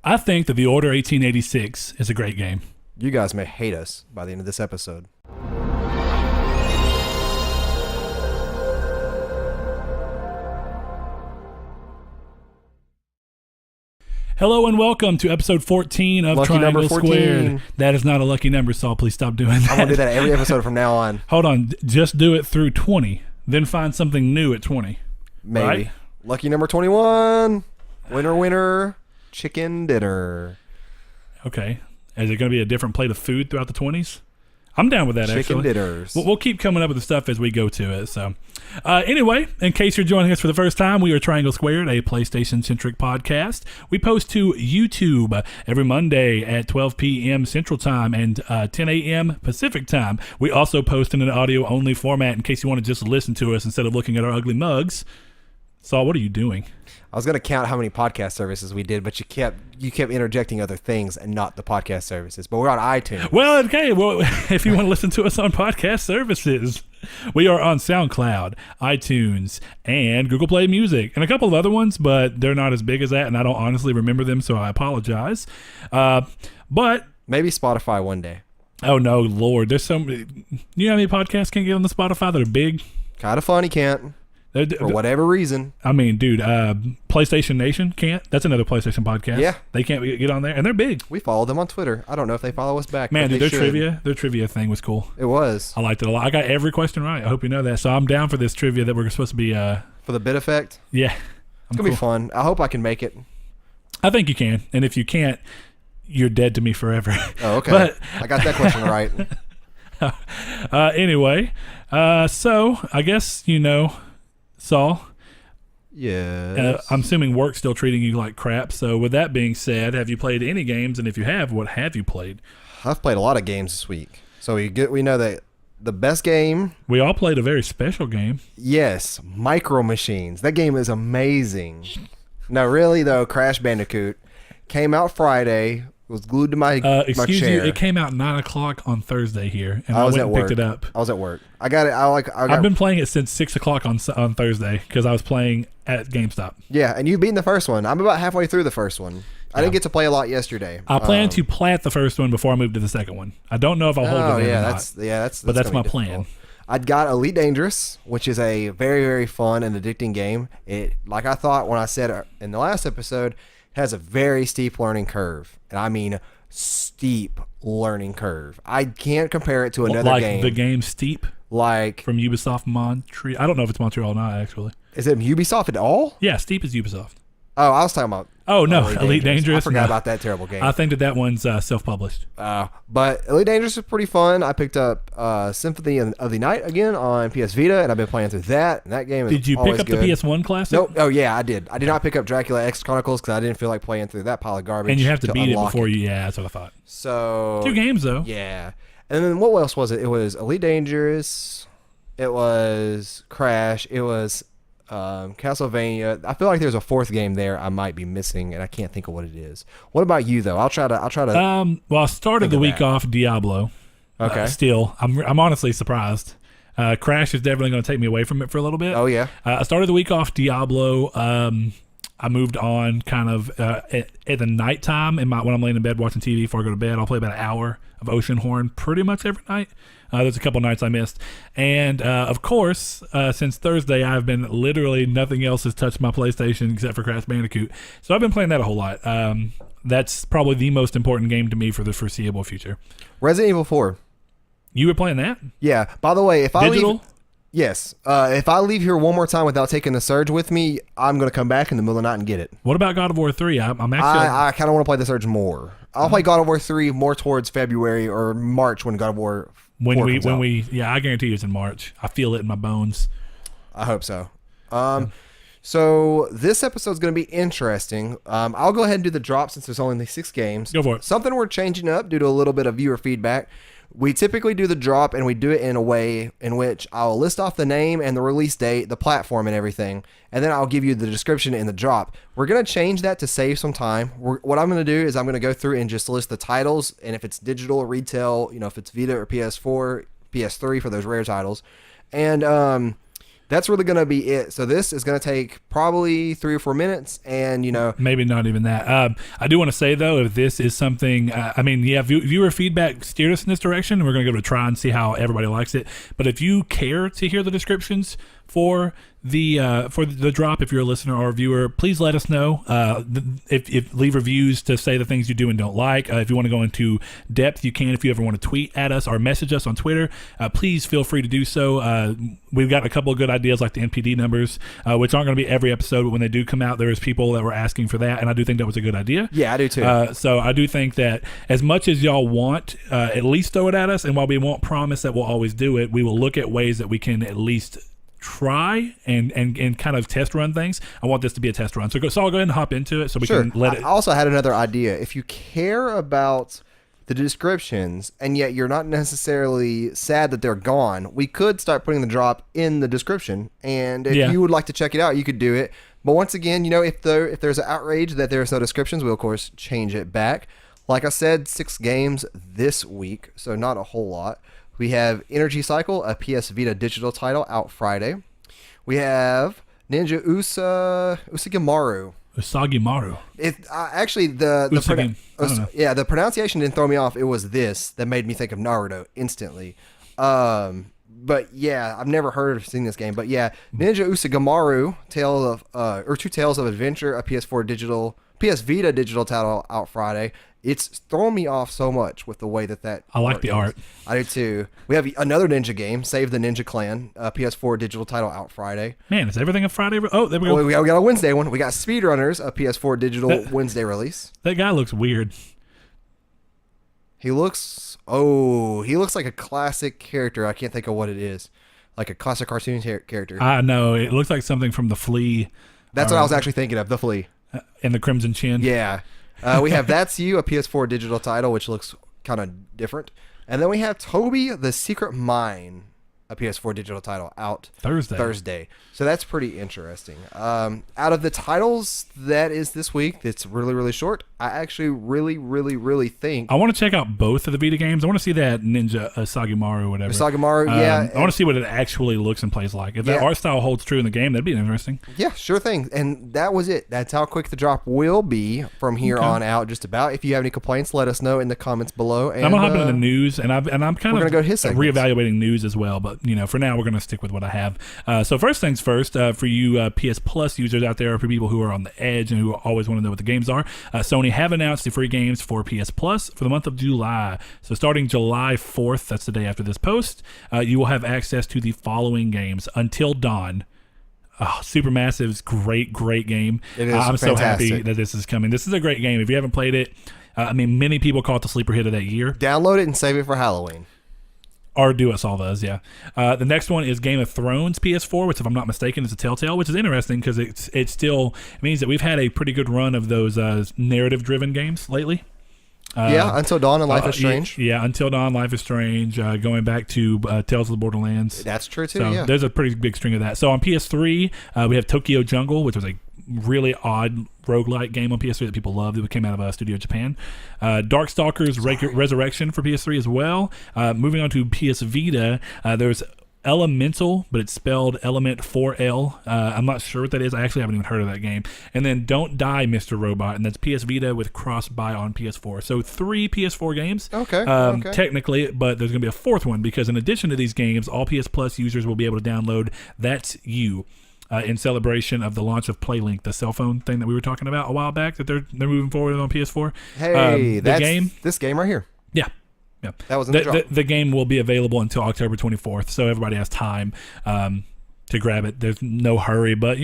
I think that The Order 1886 is a great game. You guys may hate us by the end of this episode. Hello and welcome to episode 14 of Lucky Triangle number 14. Squared. That is not a lucky number, Saul. Please stop doing that. I'm going to do that every episode from now on. Hold on. Just do it through 20. Then find something new at 20. Maybe. Right? Lucky number 21. Winner, chicken dinner. Okay. Is it going to be a different plate of food throughout the 20s? I'm down with that, Chicken actually. dinners. We'll keep coming up with the stuff as we go to it. So, anyway, in case you're joining us for the first time, we are Triangle Squared, a PlayStation-centric podcast. We post to YouTube every Monday at 12 p.m. Central Time and 10 a.m. Pacific Time. We also post in an audio-only format in case you want to just listen to us instead of looking at our ugly mugs. Saul, what are you doing? I was going to count how many podcast services we did, but you kept interjecting other things and not the podcast services. But we're on iTunes. Well, okay. Well, if you want to listen to us on podcast services, we are on SoundCloud, iTunes, and Google Play Music, and a couple of other ones, but they're not as big as that, and I don't honestly remember them, so I apologize. But maybe Spotify one day. Oh no, Lord! There's so many. You know how many podcasts can get on the Spotify that are big? Kind of funny, can't. For whatever reason. I mean, dude, PlayStation Nation can't. That's another PlayStation podcast. Yeah. They can't get on there, and they're big. We follow them on Twitter. I don't know if they follow us back. Man, dude, their trivia thing was cool. It was. I liked it a lot. I got every question right. I hope you know that. So I'm down for this trivia that we're supposed to be. For the bit effect? Yeah. It's going to be fun. I hope I can make it. I think you can. And if you can't, you're dead to me forever. Oh, okay. But I got that question right. Anyway, so I guess, Saul. Yes. I'm assuming work's still treating you like crap. So with that being said, have you played any games? And if you have, what have you played? I've played a lot of games this week. So we know that the best game. We all played a very special game. Yes, Micro Machines. That game is amazing. No, really though, Crash Bandicoot came out Friday. Was glued to my excuse chair. you, it came out 9:00 on Thursday here, and I went and picked it up. I was at work. I got it. I've been playing it since 6:00 on Thursday because I was playing at GameStop. Yeah, and you've beaten the first one. I'm about halfway through the first one. I didn't get to play a lot yesterday. I plan to plat the first one before I move to the second one. I don't know if I'll hold it or not. But that's my plan. I'd got Elite Dangerous, which is a very, very fun and addicting game. It, like I thought when I said in the last episode, has a very steep learning curve. And I mean steep learning curve. I can't compare it to another game. Like the game Steep? Like from Ubisoft Montreal. I don't know if it's Montreal or not, actually. Is it Ubisoft at all? Yeah, Steep is Ubisoft. Oh, I was talking about... Oh, no, Elite Dangerous. I forgot about that terrible game. I think that one's self-published. But Elite Dangerous is pretty fun. I picked up Symphony of the Night again on PS Vita, and I've been playing through that. And that game is Did you pick up good. the PS1 classic? Nope. Oh, yeah, I did. I did not pick up Dracula X Chronicles because I didn't feel like playing through that pile of garbage. And you have to beat it before you... Yeah, that's what I thought. So... 2 games, though. Yeah. And then what else was it? It was Elite Dangerous. It was Crash. It was... Castlevania. I feel like there's a 4th game there I might be missing, and I can't think of what it is. What about you though? I'll try to. Well, I started the week off Diablo. Okay. Still, I'm honestly surprised. Crash is definitely going to take me away from it for a little bit. Oh yeah. I started the week off Diablo. I moved on kind of at the nighttime when I'm laying in bed watching TV before I go to bed. I'll play about an hour of Oceanhorn pretty much every night. There's a couple nights I missed. And, of course, since Thursday, I've been literally nothing else has touched my PlayStation except for Crash Bandicoot. So I've been playing that a whole lot. That's probably the most important game to me for the foreseeable future. Resident Evil 4. You were playing that? Yeah. By the way, if I Digital? leave... Yes. If I leave here one more time without taking the Surge with me, I'm going to come back in the middle of the night and get it. What about God of War 3? I'm actually... I kind of want to play the Surge more. I'll play God of War 3 more towards February or March when God of War 4 comes out. I guarantee you it's in March. I feel it in my bones. I hope so. So this episode's going to be interesting. I'll go ahead and do the drop since there's only 6 games. Go for it. Something we're changing up due to a little bit of viewer feedback. We typically do the drop, and we do it in a way in which I'll list off the name and the release date, the platform and everything, and then I'll give you the description in the drop. We're going to change that to save some time. What I'm going to do is I'm going to go through and just list the titles, and if it's digital, retail, if it's Vita or PS4, PS3 for those rare titles. And that's really going to be it. So this is going to take probably 3 or 4 minutes, and maybe not even that. I do want to say though, if this is something, viewer feedback steered us in this direction, and we're going to give it a try and see how everybody likes it. But if you care to hear the descriptions for the drop, if you're a listener or a viewer, please let us know. If leave reviews to say the things you do and don't like. If you want to go into depth, you can. If you ever want to tweet at us or message us on Twitter, please feel free to do so. We've got a couple of good ideas like the NPD numbers, which aren't going to be every episode, but when they do come out, there's people that were asking for that, and I do think that was a good idea. Yeah, I do too. So I do think that as much as y'all want, at least throw it at us, and while we won't promise that we'll always do it, we will look at ways that we can at least try and kind of test run things. I want this to be a test run. So I'll go ahead and hop into it so we can let it. I also had another idea. If you care about the descriptions and yet you're not necessarily sad that they're gone, we could start putting the drop in the description. And if you would like to check it out, you could do it. But once again, if there's an outrage that there's no descriptions, we'll of course change it back. Like I said, 6 games this week, so not a whole lot. We have Energy Cycle, a PS Vita digital title, out Friday. We have Ninja Usagimaru. Usagimaru. Actually, the pronunciation didn't throw me off. It was this that made me think of Naruto instantly. But yeah, I've never heard of seeing this game. But yeah, Ninja Usagimaru, Two Tales of Adventure, a PS Vita digital title, out Friday. It's thrown me off so much with the way that I like the art. I do too. We have another ninja game, Save the Ninja Clan, a PS4 digital title, out Friday. Man, is everything a Friday? Oh, there we go. We got a Wednesday one. We got Speedrunners, a PS4 digital Wednesday release. That guy looks weird. He looks like a classic character. I can't think of what it is. Like a classic cartoon character. I know. It looks like something from The Flea. That's what I was actually thinking of, The Flea. And the Crimson Chin. Yeah. We have That's You, a PS4 digital title, which looks kind of different. And then we have Toby, The Secret Mine, a PS4 digital title, out Thursday. So that's pretty interesting. Out of the titles that is this week, that's really, really short, I actually really, really, really think... I want to check out both of the Vita games. I want to see that Ninja Usagimaru or whatever. Usagimaru, yeah. I want to see what it actually looks and plays like. If that art style holds true in the game, that'd be interesting. Yeah, sure thing. And that was it. That's how quick the drop will be from here on out, just about. If you have any complaints, let us know in the comments below. And I'm going to hop into the news, and I'm kind of go to his reevaluating news as well. But, for now, we're going to stick with what I have. So first things first, for you PS Plus users out there, for people who are on the edge and who always want to know what the games are, Sony have announced the free games for PS Plus for the month of July. So starting July 4th, that's the day after this post, you will have access to the following games: Until Dawn. Oh, Supermassive's great game. It is I'm fantastic. so happy that this is coming. This is a great game. If you haven't played it, many people call it the sleeper hit of that year. Download it and save it for Halloween. Or do us all those, yeah. The next one is Game of Thrones PS4, which, if I'm not mistaken, is a Telltale, which is interesting because it still means that we've had a pretty good run of those narrative-driven games lately. Until Dawn and Life is Strange. Yeah, Until Dawn, Life is Strange, going back to Tales of the Borderlands. That's true, too, so there's a pretty big string of that. So on PS3, we have Tokyo Jungle, which was a really odd roguelike game on PS3 that people loved. It came out of Studio Japan. Darkstalkers Resurrection for PS3 as well. Moving on to PS Vita, there's Elemental, but it's spelled Element 4L. I'm not sure what that is. I actually haven't even heard of that game. And then Don't Die, Mr. Robot, and that's PS Vita with cross-buy on PS4. So 3 PS4 games, technically, but there's going to be a 4th one because in addition to these games, all PS Plus users will be able to download That's You. In celebration of the launch of PlayLink, the cell phone thing that we were talking about a while back that they're moving forward on PS4. Hey, this game right here. Yeah. That was in the drop. The game will be available until October 24th, so everybody has time to grab it. There's no hurry, but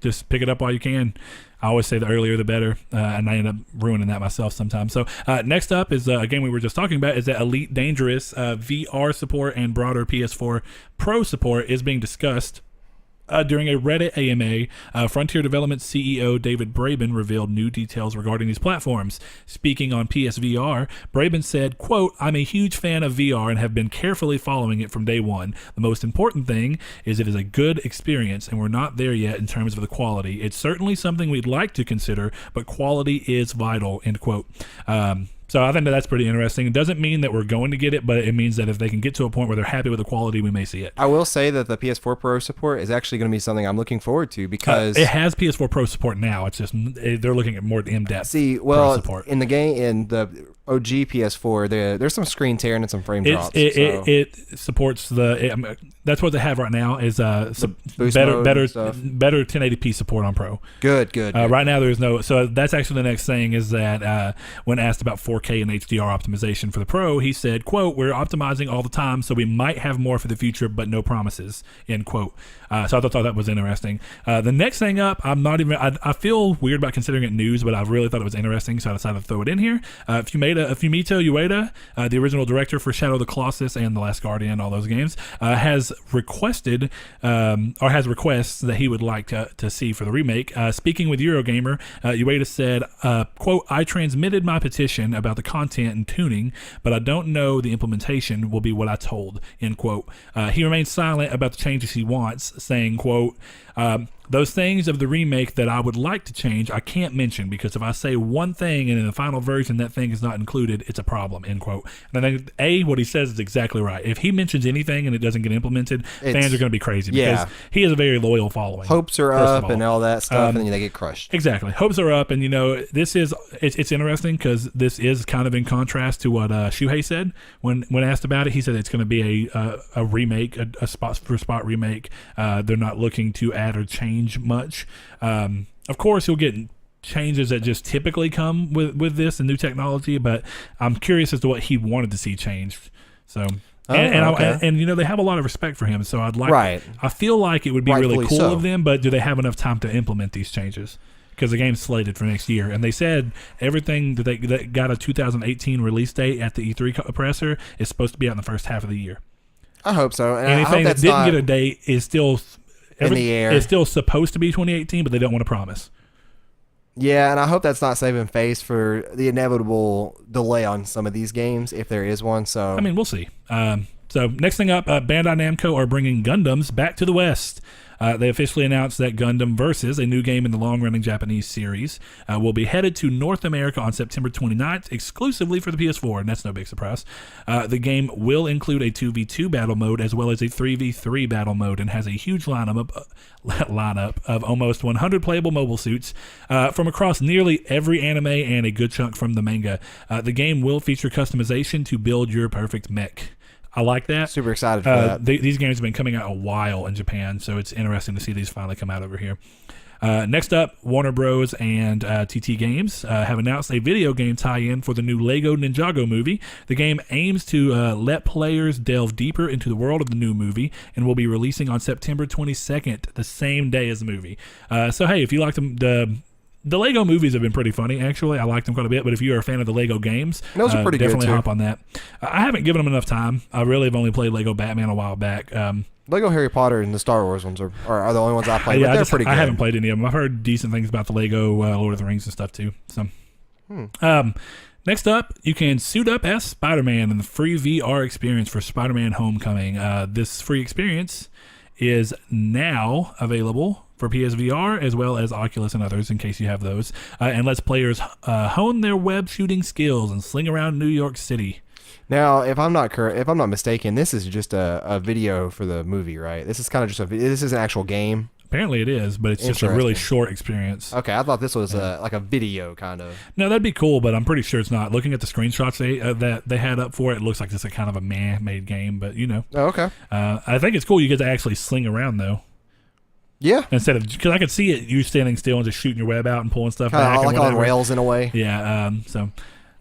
just pick it up while you can. I always say the earlier the better, and I end up ruining that myself sometimes. So next up is a game we were just talking about, is that Elite Dangerous VR support and broader PS4 Pro support is being discussed. During a Reddit AMA, Frontier Development CEO David Braben revealed new details regarding these platforms. Speaking on PSVR, Braben said, quote, "I'm a huge fan of VR and have been carefully following it from day one. The most important thing is it is a good experience, and we're not there yet in terms of the quality. It's certainly something we'd like to consider, but quality is vital," end quote. So I think that's pretty interesting. It doesn't mean that we're going to get it, but it means that if they can get to a point where they're happy with the quality, we may see it. I will say that the PS4 Pro support is actually going to be something I'm looking forward to because it has PS4 Pro support now. It's just they're looking at more in-depth Pro support. In the game, in the OG PS4, there's some screen tearing and some frame drops. It supports that's what they have right now is better 1080p support on Pro. Good. Right now there's no, so that's actually the next thing is that when asked about 4K and HDR optimization for the Pro, he said, quote, "We're optimizing all the time, so we might have more for the future, but no promises," end quote. So I thought that was interesting. The next thing up, I feel weird about considering it news, but I really thought it was interesting, so I decided to throw it in here. Fumito Ueda, the original director for Shadow of the Colossus and The Last Guardian, all those games, has requested or has requests that he would like to see for the remake. Speaking with Eurogamer, Ueda said, quote, "I transmitted my petition about the content and tuning, but I don't know the implementation will be what I told," end quote. He remains silent about the changes he wants, saying, quote, "Those things of the remake that I would like to change, I can't mention because if I say one thing and in the final version that thing is not included, it's a problem," end quote. And I think what he says is exactly right. If he mentions anything and it doesn't get implemented, fans are going to be crazy because he has a very loyal following. Hopes are up and all that stuff, and then they get crushed. Exactly. Hopes are up, and it's interesting because this is kind of in contrast to what Shuhei said when asked about it. He said it's going to be a remake, a spot remake. They're not looking to add or change much. Of course, you'll get changes that just typically come with this and new technology, but I'm curious as to what he wanted to see changed. So, and they have a lot of respect for him. So I feel like it would be really cool of them, but do they have enough time to implement these changes? Because the game's slated for next year, and they said everything that got a 2018 release date at the E3 presser is supposed to be out in the first half of the year. I hope so. And anything that didn't get a date is still in the air. It's still supposed to be 2018, but they don't want to promise. Yeah, and I hope that's not saving face for the inevitable delay on some of these games, if there is one. So I mean, we'll see. So next thing up, Bandai Namco are bringing Gundams back to the West. They officially announced that Gundam Versus, a new game in the long-running Japanese series, will be headed to North America on September 29th, exclusively for the PS4, and that's no big surprise. The game will include a 2v2 battle mode as well as a 3v3 battle mode and has a huge lineup of almost 100 playable mobile suits from across nearly every anime and a good chunk from the manga. The game will feature customization to build your perfect mech. I like that. Super excited for that. These games have been coming out a while in Japan, so it's interesting to see these finally come out over here. Next up, Warner Bros. And TT Games have announced a video game tie-in for the new Lego Ninjago movie. The game aims to let players delve deeper into the world of the new movie and will be releasing on September 22nd, the same day as the movie. So, hey, if you like the Lego movies have been pretty funny, actually. I like them quite a bit, but if you're a fan of the Lego games, those are pretty definitely good too. hop on that. I haven't given them enough time. I really have only played Lego Batman a while back. Lego Harry Potter and the Star Wars ones are the only ones I played, but they're pretty good. I haven't played any of them. I've heard decent things about the Lego Lord of the Rings and stuff too. So, next up, you can suit up as Spider-Man in the free VR experience for Spider-Man Homecoming. This free experience is now available for PSVR as well as Oculus and others in case you have those, and lets players hone their web shooting skills and sling around New York City. Now, if I'm not mistaken, this is just a video for the movie, right? This is kind of just this is an actual game. Apparently it is, but it's just a really short experience. Okay, I thought this was like a video kind of. No, that'd be cool, but I'm pretty sure it's not. Looking at the screenshots that they had up for it, it looks like it's a kind of a man-made game, but Oh, okay. I think it's cool. You get to actually sling around though. Yeah. Instead of, because I could see it, you standing still and just shooting your web out and pulling stuff back. Like on rails in a way. Yeah. So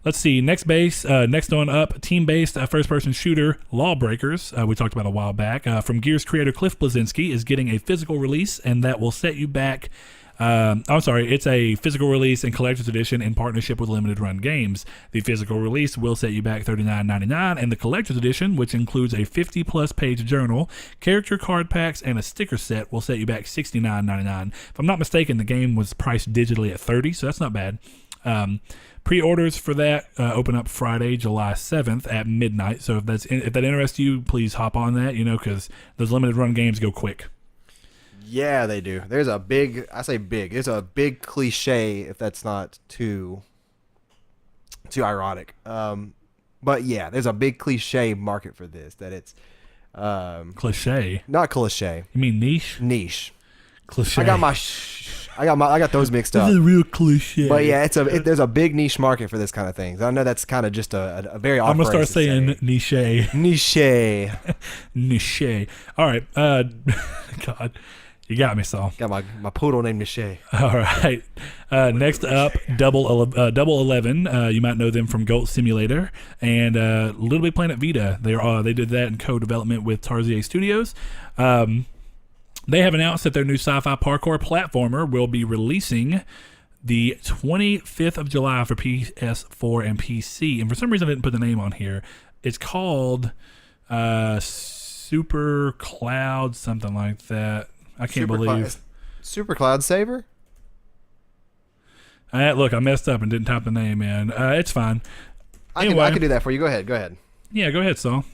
let's see. Next one up, team-based first-person shooter Lawbreakers. We talked about a while back. From Gears creator Cliff Bleszinski is getting a physical release, and that will set you back. It's a physical release and collector's edition in partnership with Limited Run Games. The physical release will set you back $39.99, and the collector's edition, which includes a 50-plus page journal, character card packs, and a sticker set, will set you back $69.99. If I'm not mistaken, the game was priced digitally at $30, so that's not bad. Pre-orders for that open up Friday, July 7th at midnight. So if that interests you, please hop on that, because those Limited Run games go quick. Yeah, they do. There's a big cliche, if that's not too Too ironic. But yeah, there's a big cliche market for this. That it's Cliche. not cliche, You mean niche? niche. Cliche. I got those mixed This up. is a real cliche. But yeah, there's a big niche market for this kind of thing. I know that's kind of just a very odd I'm gonna start phrase to saying niche. niche. Niche. All right. God, you got me, Saul. Got my poodle named Niche. All right. Next up, Double 11. You might know them from Goat Simulator and Little Big Planet Vita. They did that in co-development with Tarsier Studios. They have announced that their new sci-fi parkour platformer will be releasing the 25th of July for PS4 and PC. And for some reason, I didn't put the name on here. It's called Super Cloud, something like that. I can't believe. Super Cloud Saver? Look, I messed up and didn't type the name in. It's fine. I can do that for you. Go ahead. Yeah, go ahead, Saul.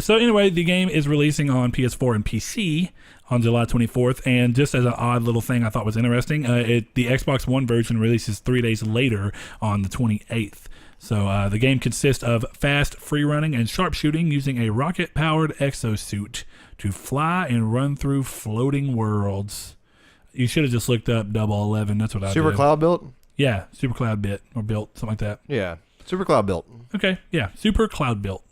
So anyway, the game is releasing on PS4 and PC on July 24th, and just as an odd little thing I thought was interesting, the Xbox One version releases 3 days later on the 28th. So the game consists of fast free running and sharpshooting using a rocket-powered exosuit to fly and run through floating worlds. You should have just looked up Double 11. That's what I did. Super Cloud built? Yeah, Super Cloud built, something like that. Yeah, Super Cloud built. Okay, yeah, Super Cloud built.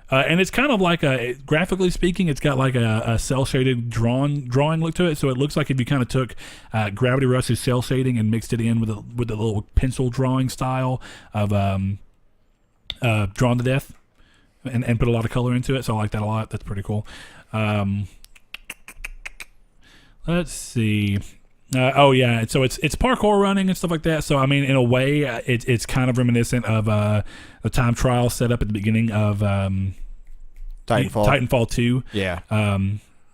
And it's kind of like graphically speaking, it's got like a cell shaded drawing look to it. So it looks like if you kind of took Gravity Rush's cell shading and mixed it in with the little pencil drawing style of Drawn to Death, and put a lot of color into it. So I like that a lot. That's pretty cool. Let's see. Oh yeah, so it's parkour running and stuff like that. So I mean, in a way, it's kind of reminiscent of the time trial set up at the beginning of Titanfall 2. Yeah.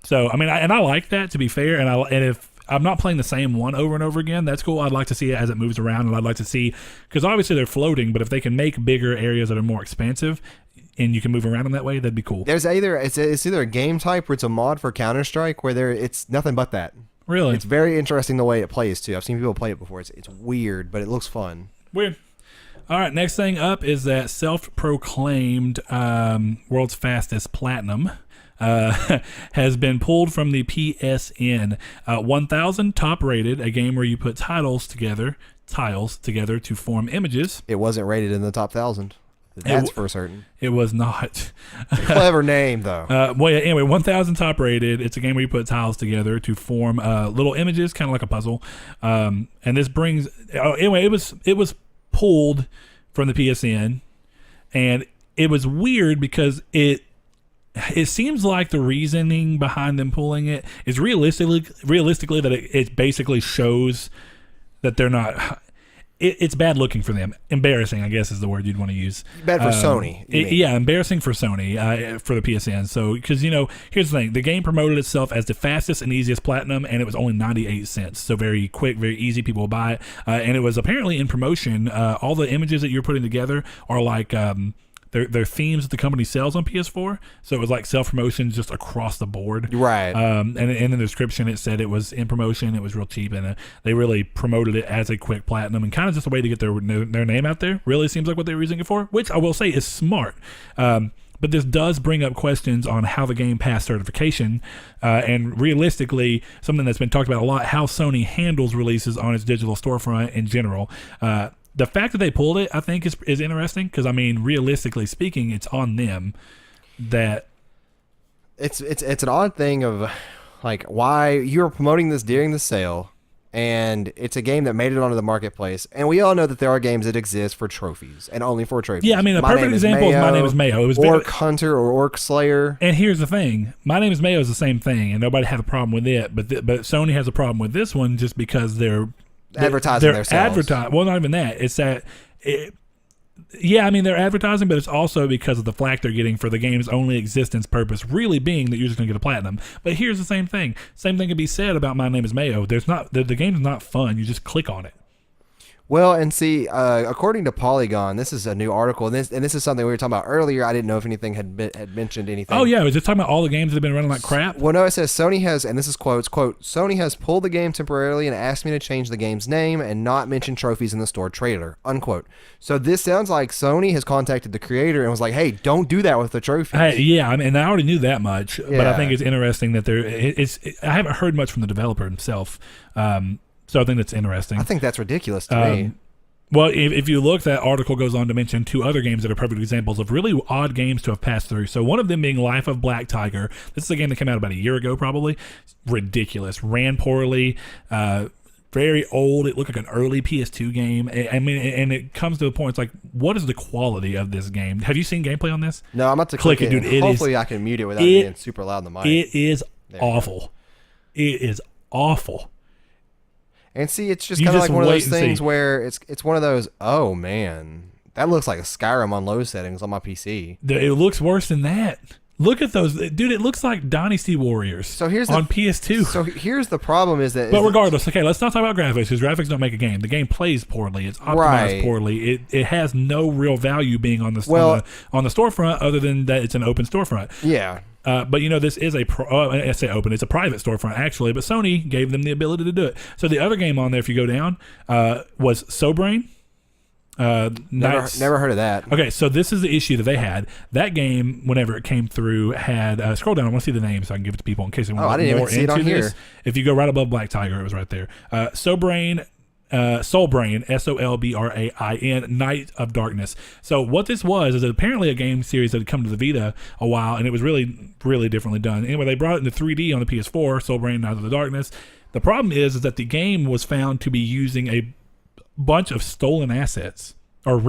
So I mean, I like that, to be fair, and if I'm not playing the same one over and over again, that's cool. I'd like to see it as it moves around, and I'd like to see, because obviously they're floating, but if they can make bigger areas that are more expansive and you can move around in that way, that'd be cool. It's either a game type or it's a mod for Counter-Strike where it's nothing but that. Really? It's very interesting the way it plays too. I've seen people play it before. It's weird, but it looks fun. Weird. All right, next thing up is that self-proclaimed world's fastest platinum has been pulled from the PSN. 1000 top rated, a game where you put tiles together to form images. It wasn't rated in the top 1,000. That's for certain. It was not. Clever name, though. Well, yeah, anyway, 1000 top rated. It's a game where you put tiles together to form little images, kind of like a puzzle. And this brings. Anyway, it was pulled from the PSN, and it was weird because it seems like the reasoning behind them pulling it is realistically that it basically shows that they're not. It's bad looking for them. Embarrassing, I guess, is the word you'd want to use. Bad for Sony. Yeah, embarrassing for Sony, for the PSN. So, because, here's the thing. The game promoted itself as the fastest and easiest platinum, and it was only 98 cents. So very quick, very easy. People will buy it. And it was apparently in promotion. All the images that you're putting together are like... They're themes that the company sells on PS4, so it was like self-promotion just across the board. Right. And in the description, it said it was in promotion, it was real cheap, and they really promoted it as a quick platinum, and kind of just a way to get their name out there. Really seems like what they were using it for, which I will say is smart. But this does bring up questions on how the game passed certification, and realistically, something that's been talked about a lot, how Sony handles releases on its digital storefront in general. The fact that they pulled it, I think, is interesting because, I mean, realistically speaking, it's on them that... It's an odd thing of, like, why you're promoting this during the sale, and it's a game that made it onto the marketplace, and we all know that there are games that exist for trophies, and only for trophies. Yeah, I mean, a perfect example is My Name is Mayo. It was Orc Hunter or Orc Slayer. And here's the thing. My Name is Mayo is the same thing, and nobody had a problem with it, but Sony has a problem with this one just because they're advertising themselves. Well, not even that. It's that. Yeah, I mean, they're advertising, but it's also because of the flack they're getting for the game's only existence purpose really being that you're just going to get a platinum. But here's the same thing. Same thing can be said about My Name is Mayo. The game's not fun. You just click on it. Well, and see, according to Polygon, this is a new article, and this is something we were talking about earlier. I didn't know if anything had mentioned anything. Oh yeah, I was just talking about all the games that have been running like crap. Well, no, it says Sony has, and this is quote, Sony has pulled the game temporarily and asked me to change the game's name and not mention trophies in the store trailer, unquote. So this sounds like Sony has contacted the creator and was like, hey, don't do that with the trophies. Hey, yeah, I mean, I already knew that much, but I Yeah. think it's interesting that I haven't heard much from the developer himself, so I think that's interesting. I think that's ridiculous to me. Well, if you look, that article goes on to mention 2 other games that are perfect examples of really odd games to have passed through. So one of them being Life of Black Tiger. This is a game that came out about a year ago, probably. Ridiculous. Ran poorly. Very old. It looked like an early PS2 game. I mean, and it comes to the point, it's like, what is the quality of this game? Have you seen gameplay on this? No, I'm about to click it, dude. Hopefully I can mute it without being super loud in the mic. It is There we go. awful. It is awful. And see, it's just You kind of just like one of wait those and things see. where it's one of those, oh man, that looks like a Skyrim on low settings on my PC. It looks worse than that. Look at those, dude. It looks like Dynasty Warriors. So here's on PS2. So here's the problem is that. But regardless, okay, let's not talk about graphics because graphics don't make a game. The game plays poorly. It's optimized Right. poorly. It has no real value being on the on the storefront other than that it's an open storefront. Yeah. But this is I say open. It's a private storefront actually. But Sony gave them the ability to do it. So the other game on there, if you go down, was Sobrain. Never heard of that. Okay, so this is the issue that they had. That game, whenever it came through, had scroll down. I want to see the name so I can give it to people in case they want I to didn't look even more see it into on this. here. If you go right above Black Tiger, it was right there. Soulbrain, Soulbrain, Solbrain, Night of Darkness. So what this was is apparently a game series that had come to the Vita a while, and it was really, really differently done. Anyway, they brought it into 3D on the PS4, Soulbrain, Night of the Darkness. The problem is that the game was found to be using a bunch of stolen assets. Or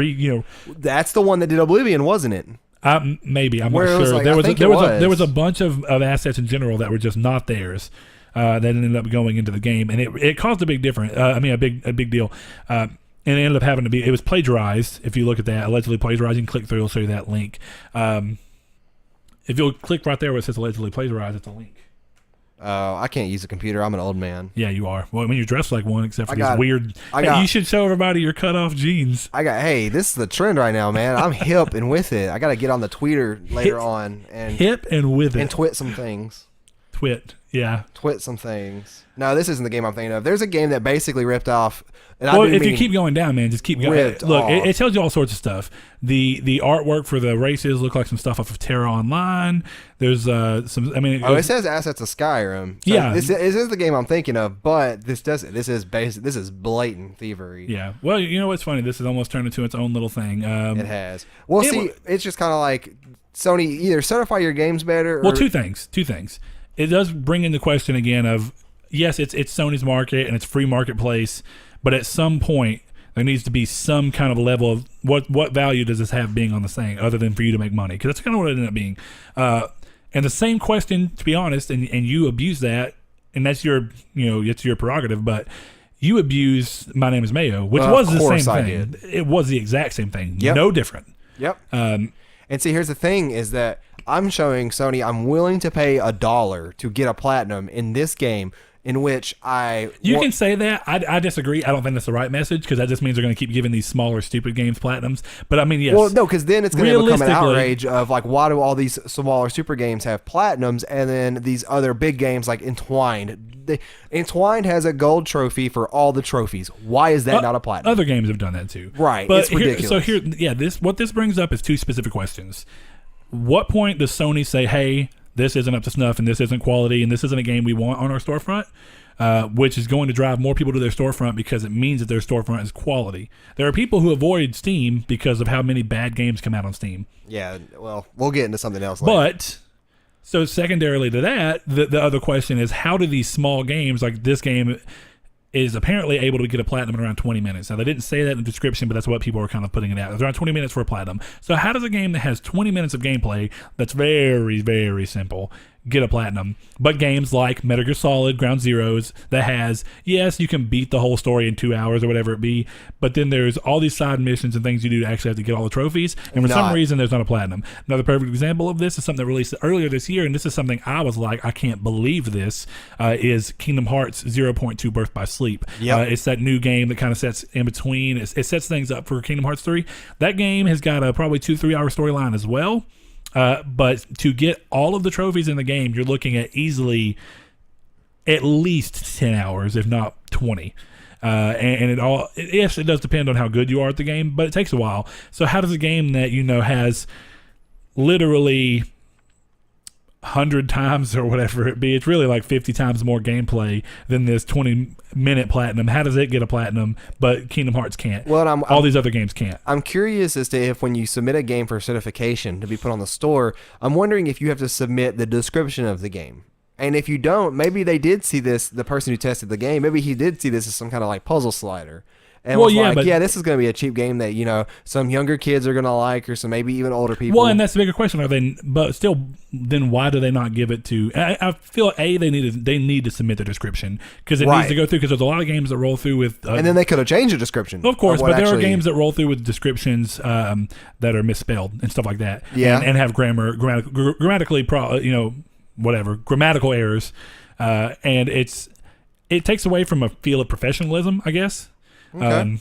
That's the one that did Oblivion, wasn't it? maybe I'm Where not it was sure. like- There I was think there it was there was. was a bunch of assets in general that were just not theirs. That ended up going into the game, and it caused a big difference. A big deal. And it ended up having to be. It was plagiarized. If you look at that, allegedly plagiarized, you can click through. It'll show you that link. If you'll click right there where it says allegedly plagiarized, it's a link. I can't use a computer. I'm an old man. Yeah, you are. Well, I mean, you're dressed like one, except for I got- these weird. I Hey, got- you should show everybody your cut off jeans. Hey, this is the trend right now, man. I'm hip and with it. I got to get on the tweeter later on and Hip and with it. and twit some things. Yeah. Twit some things. No, this isn't the game I'm thinking of. There's a game that basically ripped off. And Well, I didn't if you mean- keep going down, man, just keep going. Ripped Look, off. it tells you all sorts of stuff. The artwork for the races look like some stuff off of Terra Online. There's some. I mean, Oh, it says assets of Skyrim. So Yeah. this is the game I'm thinking of, but this is blatant thievery. yeah. Well, you know what's funny? This has almost turned into its own little thing. It has. Well, It see, wa- it's just kind of like Sony either certify your games better. Or, Well, two things. It does bring in the question again of yes, it's Sony's market and it's free marketplace, but at some point there needs to be some kind of level of what value does this have being on the thing other than for you to make money, because that's kind of what it ended up being. And the same question, to be honest, and you abuse that, and that's it's your prerogative, but you abuse My Name is Mayo, which was the course same I thing. did. It was the exact same thing. Yep. No different. Yep. And see, here's the thing: is that I'm showing Sony I'm willing to pay $1 to get a platinum in this game, in which You can say that. I disagree. I don't think that's the right message, because that just means they're going to keep giving these smaller, stupid games platinums. But I mean, yes. Well, no, because then it's going to become an Realistically- outrage of like, why do all these smaller super games have platinums, and then these other big games like Entwined? Entwined has a gold trophy for all the trophies. Why is that not a platinum? Other games have done that too. Right, But it's ridiculous. What this brings up is two specific questions. What point does Sony say, hey, this isn't up to snuff and this isn't quality and this isn't a game we want on our storefront? Which is going to drive more people to their storefront because it means that their storefront is quality. There are people who avoid Steam because of how many bad games come out on Steam. Yeah, well, we'll get into something else later. But so secondarily to that, the other question is, how do these small games like this game is apparently able to get a platinum in around 20 minutes. Now, they didn't say that in the description, but that's what people are kind of putting it out. It's around 20 minutes for a platinum. So how does a game that has 20 minutes of gameplay that's very, very simple get a platinum. But games like Metal Gear Solid, Ground Zeroes, that has, yes, you can beat the whole story in 2 hours or whatever it be, but then there's all these side missions and things you do to actually have to get all the trophies, and for some reason there's not a platinum. Another perfect example of this is something that released earlier this year, and this is something I was like, I can't believe this, is Kingdom Hearts 0.2 Birth by Sleep. Yep. It's that new game that kind of sets in between, it sets things up for Kingdom Hearts 3. That game has got a probably 2-3 hour storyline as well. But to get all of the trophies in the game, you're looking at easily at least 10 hours, if not 20. And yes, it does depend on how good you are at the game, but it takes a while. So how does a game that, has literally 100 times or whatever it be, it's really like 50 times more gameplay than this 20-minute platinum, how does it get a platinum but Kingdom Hearts can't? Well, all these other games can't. I'm curious as to if when you submit a game for certification to be put on the store, I'm wondering if you have to submit the description of the game. And if you don't, maybe they did see this, the person who tested the game, maybe he did see this as some kind of like puzzle slider. And this is going to be a cheap game that, some younger kids are going to like, or some maybe even older people. Well, and that's the bigger question. But still, then why do they not give it to? I feel they need to submit the description because it needs to go through. Because there's a lot of games that roll through with, and then they could have changed the description. Of course, but there are games that roll through with descriptions that are misspelled and stuff like that. Yeah, and have grammatically grammatical errors, and it takes away from a feel of professionalism, I guess. Okay.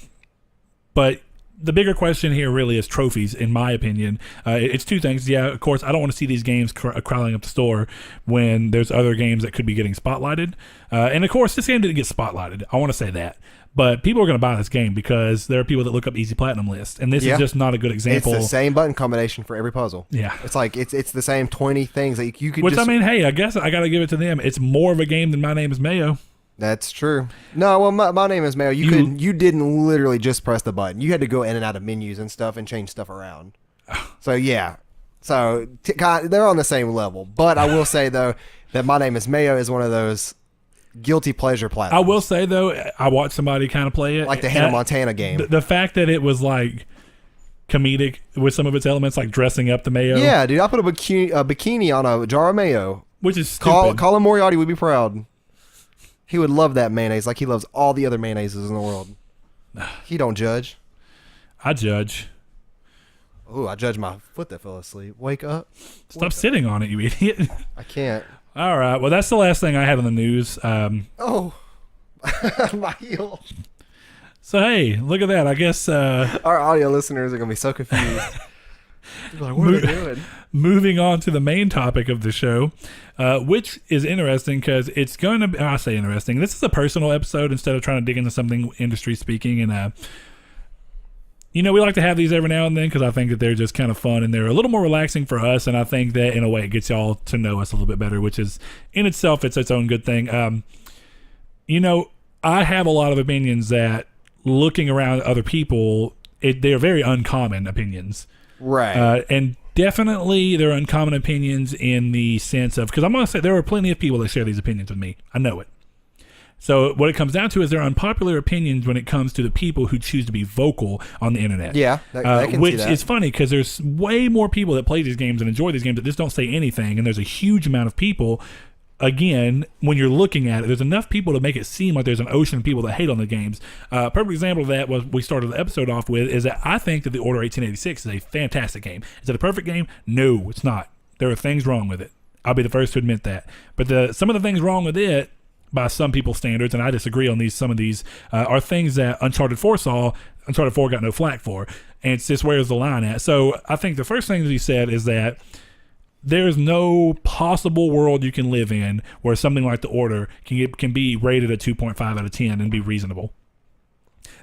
But the bigger question here really is trophies, in my opinion. It's two things. Yeah, of course, I don't want to see these games crowding up the store when there's other games that could be getting spotlighted. And of course, this game didn't get spotlighted. I want to say that. But people are going to buy this game because there are people that look up easy platinum lists, and this is just not a good example. It's the same button combination for every puzzle. Yeah, it's like it's the same 20 things that you could. Which hey, I guess I got to give it to them. It's more of a game than My Name Is Mayo. That's true. No, well, my name is Mayo. You didn't literally just press the button. You had to go in and out of menus and stuff and change stuff around. So yeah, they're on the same level. But I will say though that My Name Is Mayo is one of those guilty pleasure platforms. I will say though, I watched somebody kind of play it, like the Hannah Montana game. The fact that it was like comedic with some of its elements, like dressing up the mayo. Yeah, dude, I put a bikini on a jar of mayo, which is stupid. Callin Moriarty would be proud. He would love that mayonnaise like he loves all the other mayonnaises in the world. He don't judge. I judge. Ooh, I judge my foot that fell asleep. Wake up. Stop sitting on it, you idiot. I can't. All right. Well, that's the last thing I had on the news. My heel. So, hey, look at that. I guess our audio listeners are going to be so confused. Like, what are they doing? Moving on to the main topic of the show, which is interesting because it's going to be, I say interesting, this is a personal episode instead of trying to dig into something industry speaking. And, we like to have these every now and then because I think that they're just kind of fun and they're a little more relaxing for us. And I think that in a way it gets y'all to know us a little bit better, which is in itself, it's its own good thing. I have a lot of opinions that looking around at other people, they're very uncommon opinions. Right. And definitely there are uncommon opinions in the sense of, because I'm going to say there are plenty of people that share these opinions with me. I know it. So what it comes down to is there are unpopular opinions when it comes to the people who choose to be vocal on the internet. Yeah, I can which see that. is funny because there's way more people that play these games and enjoy these games that just don't say anything. And there's a huge amount of people. Again, when you're looking at it, there's enough people to make it seem like there's an ocean of people that hate on the games. Perfect example of that was we started the episode off with is that I think that the Order 1886 is a fantastic game. Is it a perfect game? No, it's not. There are things wrong with it. I'll be the first to admit that. But some of the things wrong with it, by some people's standards, and I disagree on some of these, are things that Uncharted 4 saw. Uncharted 4 got no flack for. And it's just where's the line at? So I think the first thing that he said is that there's no possible world you can live in where something like The Order can be rated a 2.5 out of 10 and be reasonable.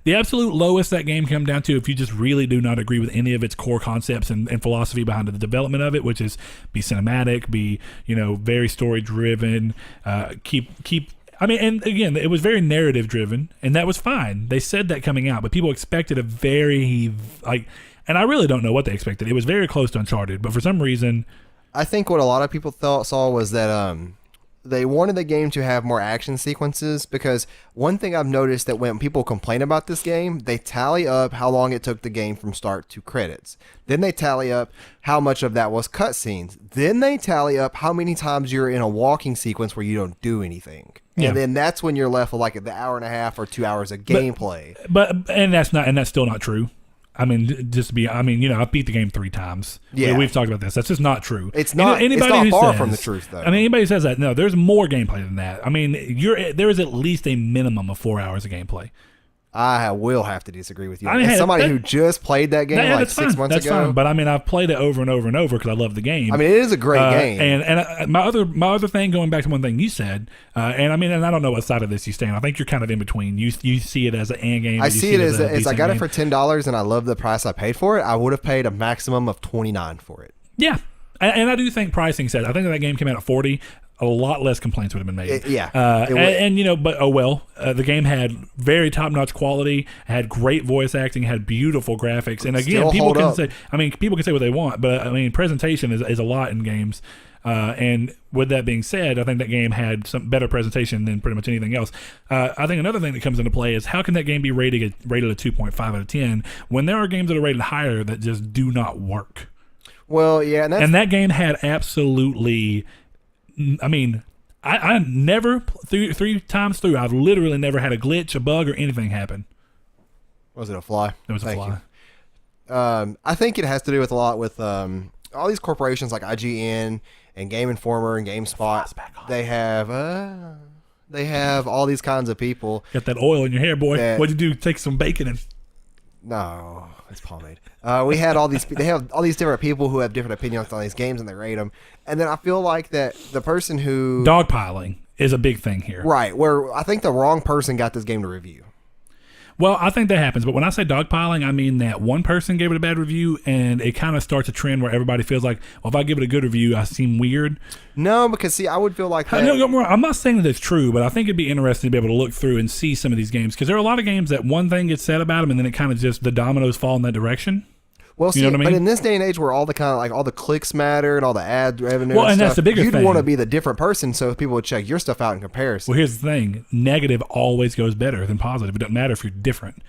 The absolute lowest that game come down to, if you just really do not agree with any of its core concepts and philosophy behind the development of it, which is be cinematic, be very story driven, and again, it was very narrative driven, and that was fine. They said that coming out, but people expected a very and I really don't know what they expected. It was very close to Uncharted, but for some reason, I think what a lot of people saw was that they wanted the game to have more action sequences, because one thing I've noticed that when people complain about this game, they tally up how long it took the game from start to credits. Then they tally up how much of that was cutscenes. Then they tally up how many times you're in a walking sequence where you don't do anything. Yeah. And then that's when you're left with like the hour and a half or 2 hours of gameplay. But that's still not true. I mean, I beat the game 3 times. Yeah. We've talked about this. That's just not true. It's not. It's not far from the truth, though. I mean, anybody who says that, no, there's more gameplay than that. I mean, there is at least a minimum of 4 hours of gameplay. I will have to disagree with you. I mean, as somebody who just played that game like 6 months that's ago. Fine. But I mean, I've played it over and over and over because I love the game. I mean, it is a great game. And my other thing, going back to one thing you said, and I don't know what side of this you stand. I think you're kind of in between. You see it as an end game. I see it as I got game. it for $10 and I love the price I paid for it. I would have paid a maximum of $29 for it. Yeah. And I do think pricing says, I think that game came out at $40. A lot less complaints would have been made. The game had very top-notch quality, had great voice acting, had beautiful graphics, and again, people can say what they want, but I mean, presentation is a lot in games. And with that being said, I think that game had some better presentation than pretty much anything else. I think another thing that comes into play is how can that game be rated a 2.5 out of 10 when there are games that are rated higher that just do not work? Well, yeah, and that game had absolutely. I mean, I never, 3 times through, I've literally never had a glitch, a bug, or anything happen. Was it a fly? It was a fly. I think it has to do with a lot with all these corporations like IGN and Game Informer and GameSpot. They have all these kinds of people. Got that oil in your hair, boy. What'd you do? Take some bacon and... No, it's pomade. They have all these different people who have different opinions on these games and they rate them. And then I feel like that the person who... Dogpiling is a big thing here. Right, where I think the wrong person got this game to review. Well, I think that happens, but when I say dogpiling, I mean that one person gave it a bad review, and it kind of starts a trend where everybody feels like, well, if I give it a good review, I seem weird. No, because see, I would feel like that. No, I'm not saying that it's true, but I think it'd be interesting to be able to look through and see some of these games, because there are a lot of games that one thing gets said about them, and then it kind of just, the dominoes fall in that direction. Well, see, you know what I mean? But in this day and age where all the kind of like all the clicks matter and all the ad revenue, well, and that's the bigger thing, thing. You'd want to be the different person so people would check your stuff out in comparison. Well, here's the thing: negative always goes better than positive. It doesn't matter if you're different.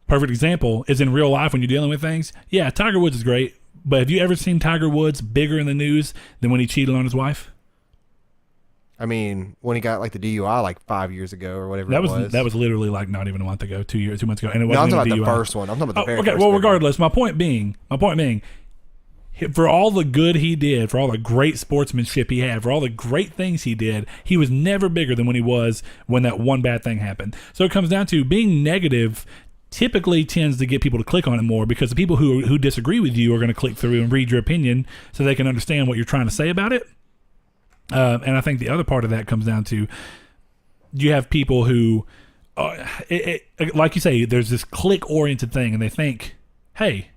Perfect example is in real life when you're dealing with things. Yeah, Tiger Woods is great, but have you ever seen Tiger Woods bigger in the news than when he cheated on his wife? I mean, when he got like the DUI like 5 years ago or whatever it was. That was literally like not even a month ago, 2 months ago. And it No, I'm wasn't talking even about DUI. the first one. I'm talking about the very okay, first well, one. regardless, my point being, for all the good he did, for all the great sportsmanship he had, for all the great things he did, he was never bigger than when he was when that one bad thing happened. So it comes down to being negative typically tends to get people to click on it more because the people who disagree with you are going to click through and read your opinion so they can understand what you're trying to say about it. And I think the other part of that comes down to you have people who, like you say, there's this click-oriented thing, and they think, hey,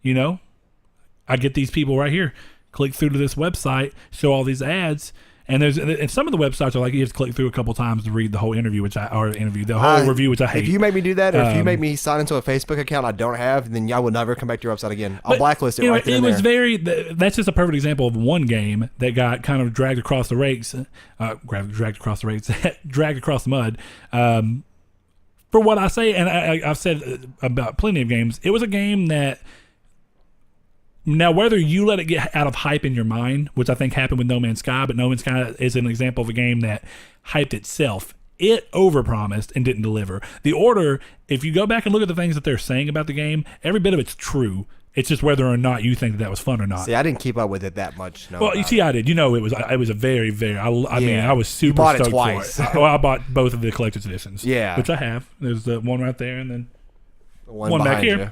I get these people right here, click through to this website, show all these ads, and some of the websites are like you have to click through a couple times to read the whole interview, the whole review, which I hate. If you make me do that, or if you make me sign into a Facebook account I don't have, then I will never come back to your website again. I'll blacklist it right there. That's just a perfect example of one game that got kind of dragged across the dragged across the mud. For what I say, and I've said about plenty of games, it was a game that. Now, whether you let it get out of hype in your mind, which I think happened with No Man's Sky, but No Man's Sky is an example of a game that hyped itself. It overpromised and didn't deliver. The Order, if you go back and look at the things that they're saying about the game, every bit of it's true. It's just whether or not you think that was fun or not. See, I didn't keep up with it that much. Well, you see, I did. It was a very, very. I mean, I was super stoked for it. Well, I bought both of the collector's editions. Yeah, which I have. There's the one right there, and then one back here. You.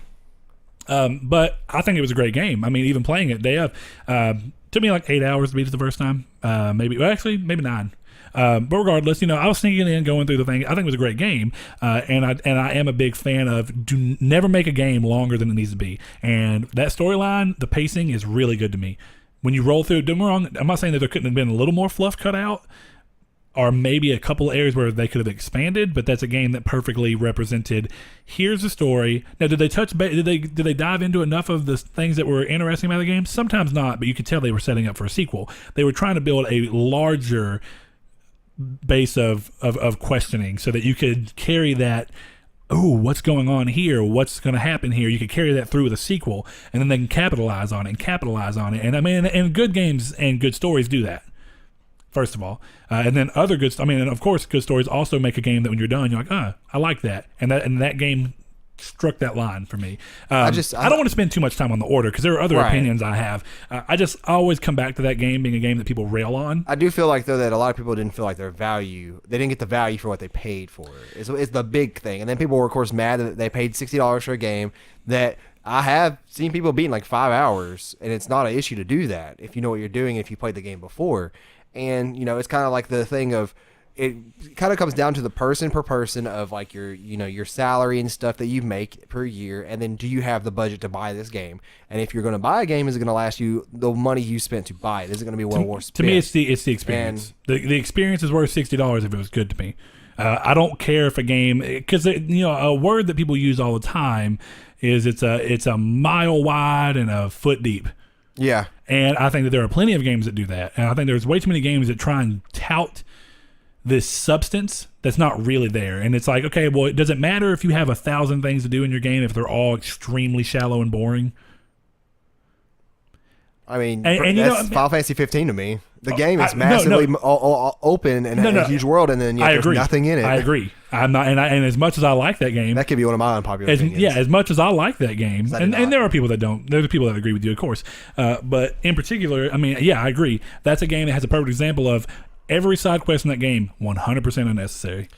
But I think it was a great game. I mean, even playing it, took me like 8 hours to beat it the first time. Maybe 9. But regardless, I was sneaking in, going through the thing. I think it was a great game, and I am a big fan of never make a game longer than it needs to be. And that storyline, the pacing is really good to me. When you roll through, don't get me wrong, I'm not saying that there couldn't have been a little more fluff cut out, or maybe a couple of areas where they could have expanded, but that's a game that perfectly represented. Here's the story. Now, did they dive into enough of the things that were interesting about the game? Sometimes not, but you could tell they were setting up for a sequel. They were trying to build a larger base of questioning, so that you could carry that. Oh, what's going on here? What's going to happen here? You could carry that through with a sequel, and then they can capitalize on it and capitalize on it. And I mean, and good games and good stories do that. First of all, and then other good. I mean, and of course, good stories also make a game that when you're done, you're like, I like that, and that game struck that line for me. I don't want to spend too much time on the order because there are other opinions I have. I always come back to that game being a game that people rail on. I do feel like though that a lot of people didn't feel like they didn't get the value for what they paid for. It's the big thing. And then people were of course mad that they paid $60 for a game that I have seen people beat in like 5 hours, and it's not an issue to do that if you know what you're doing, if you played the game before. And it's kind of like the thing of, it kind of comes down to the person per person of like your salary and stuff that you make per year, and then do you have the budget to buy this game? And if you're going to buy a game, is it going to last you the money you spent to buy it? Is it going to be well worth spent? To me, it's the experience. The experience is worth $60 if it was good to me. I don't care if a game, because a word that people use all the time is it's a mile wide and a foot deep. Yeah, and I think that there are plenty of games that do that, and I think there's way too many games that try and tout this substance that's not really there. And it's like, okay, well, it doesn't matter if you have 1,000 things to do in your game if they're all extremely shallow and boring. I mean, that's Final Fantasy 15 to me. The game is massively open and a huge world, and then there's nothing in it. I agree. I'm not, and as much as I like that game, that could be one of my unpopular opinions. Yeah, as much as I like that game, and there are people that don't. There are people that agree with you, of course. But in particular, I mean, yeah, I agree. That's a game that has a perfect example of every side quest in that game 100% unnecessary.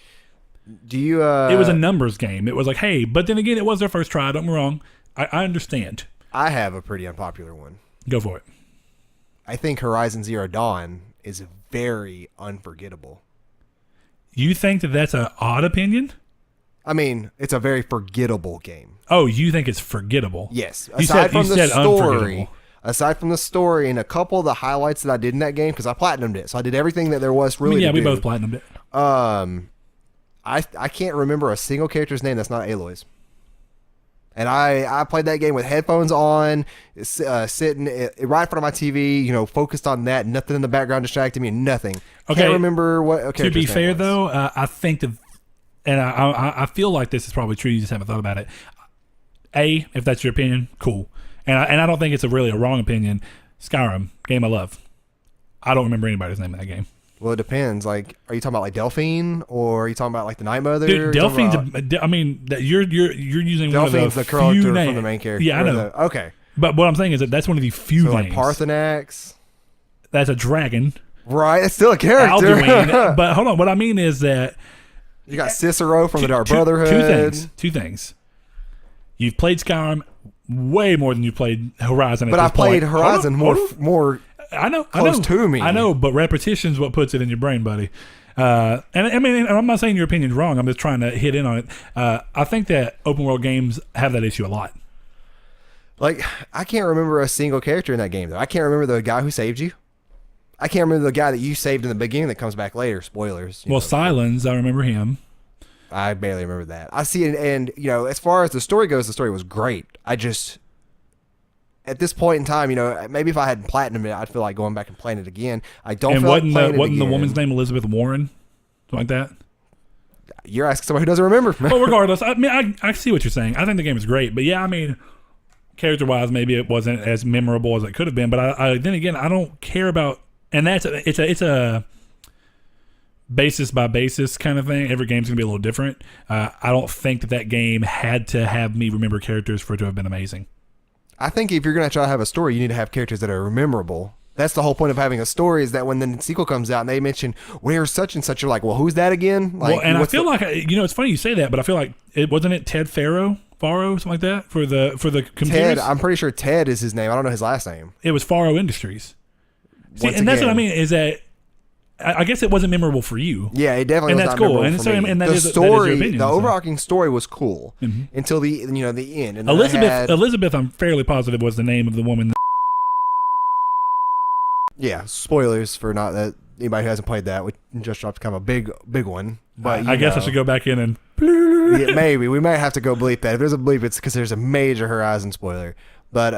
Do you? It was a numbers game. It was like, hey, but then again, it was their first try. Don't get me wrong. I understand. I have a pretty unpopular one. Go for it. I think Horizon Zero Dawn is very unforgettable. You think that that's an odd opinion? I mean, it's a very forgettable game. Oh, you think it's forgettable? Yes. Aside from the story and a couple of the highlights that I did in that game, because I platinumed it, so I did everything that there was really to do. We both platinumed it. I can't remember a single character's name that's not Aloy's. And I played that game with headphones on, sitting right in front of my TV, focused on that. Nothing in the background distracted me. Nothing. Okay. Can't remember what. Okay. To be fair, though, I think that, and I feel like this is probably true. You just haven't thought about it. If that's your opinion, cool. And I don't think it's really a wrong opinion. Skyrim, game I love. I don't remember anybody's name in that game. Well, it depends. Like, are you talking about like Delphine, or are you talking about like the Night Mother? Dude, Delphine's. I mean, you're using Delphine's one of the character few from names. the main character. Yeah, I know. Okay, but what I'm saying is that's one of the few names. Like Parthenax. That's a dragon. Right, it's still a character. Alduin. But hold on, what I mean is that you got Cicero from the Dark Brotherhood. Two things. You've played Skyrim way more than you played Horizon. But I played Horizon more. I know. To me. I know, but repetition's what puts it in your brain, buddy. And I mean, I'm not saying your opinion's wrong. I'm just trying to hit in on it. I think that open world games have that issue a lot. Like, I can't remember a single character in that game, though. I can't remember the guy who saved you. I can't remember the guy that you saved in the beginning that comes back later. Spoilers. Silence, I remember him. I barely remember that. I see it, and as far as the story goes, the story was great. I just, at this point in time, maybe if I hadn't platinumed it, I'd feel like going back and playing it again. I don't feel like playing it again. Wasn't the woman's name Elizabeth Warren? Something like that? You're asking somebody who doesn't remember. Well, regardless, I mean, I see what you're saying. I think the game is great, but yeah, I mean, character-wise, maybe it wasn't as memorable as it could have been. But then again, I don't care about, and it's a basis by basis kind of thing. Every game's gonna be a little different. I don't think that game had to have me remember characters for it to have been amazing. I think if you're going to try to have a story, you need to have characters that are memorable. That's the whole point of having a story, is that when the sequel comes out and they mention, where's such and such, you're like, well, who's that again? Like, and I feel like, it's funny you say that, but I feel like, wasn't it Ted Faro, something like that, for the computers? Ted, I'm pretty sure Ted is his name. I don't know his last name. It was Faro Industries. See, and that's what I mean, is that I guess it wasn't memorable for you. Yeah, it definitely was not cool. memorable for me. The story, the overarching story was cool until the end. And Elizabeth, I'm fairly positive was the name of the woman. Yeah, spoilers for not that anybody who hasn't played that. We just dropped kind of a big one. But I guess I should go back in and. Yeah, maybe we might have to go bleep that. If there's a bleep, it's because there's a major Horizon spoiler. But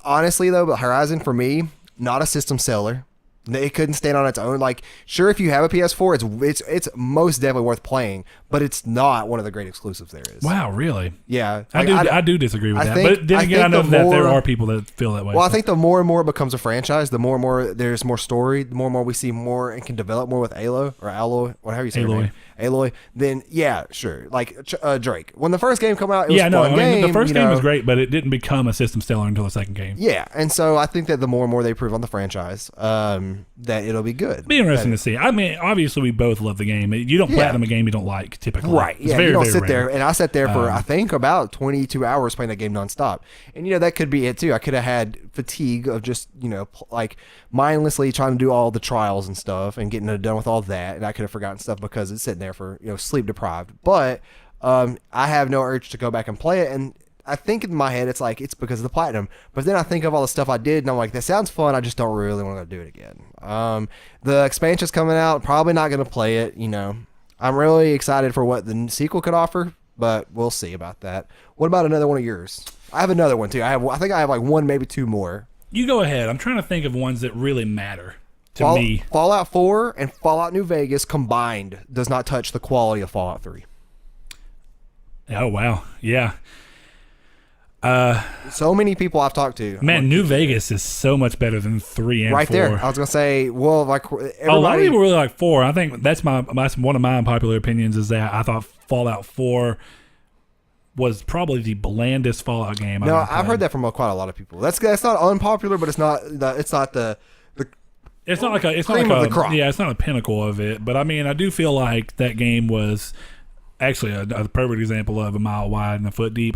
honestly, though, Horizon for me, not a system seller. It couldn't stand on its own. Like, sure, if you have a PS4, it's most definitely worth playing, but it's not one of the great exclusives there is. Wow, really? Yeah, I do disagree with that. Think, but then again, I know that there are people that feel that way. Well, I think the more and more it becomes a franchise, the more and more there's more story, the more and more we see more and can develop more with Alloy, whatever you say. Aloy. Then yeah, sure. Like Drake. When the first game came out, it was a fun game. The first game was great, but it didn't become a system seller until the second game. Yeah, and so I think that the more and more they improve on the franchise, that it'll be good. Be interesting to see. I mean, obviously we both love the game. You don't platinum a game you don't like typically, right? It's yeah, very, you don't very sit rare. there, and I sat there for I think about 22 hours playing that game nonstop, and that could be it too. I could have had fatigue of just like mindlessly trying to do all the trials and stuff and getting done with all that, and I could have forgotten stuff because it's sitting there for sleep deprived. But I have no urge to go back and play it, and I think in my head it's like it's because of the platinum, but then I think of all the stuff I did and I'm like, that sounds fun, I just don't really want to do it again. The expansion's coming out, probably not going to play it. I'm really excited for what the sequel could offer, but we'll see about that. What about another one of yours? I have another one too. I think I have like one, maybe two more. You go ahead. I'm trying to think of ones that really matter to me. Fallout 4 and Fallout New Vegas combined does not touch the quality of Fallout 3. Oh wow, yeah. So many people I've talked to. Man, New Vegas is so much better than 3 and 4. Right there. I was gonna say, well, like everybody, a lot of people really like 4. I think that's one of my unpopular opinions is that I thought Fallout 4 was probably the blandest Fallout game. No, I've heard that from quite a lot of people. That's not unpopular, but it's not the It's not the pinnacle of it. But I mean, I do feel like that game was actually a perfect example of a mile wide and a foot deep.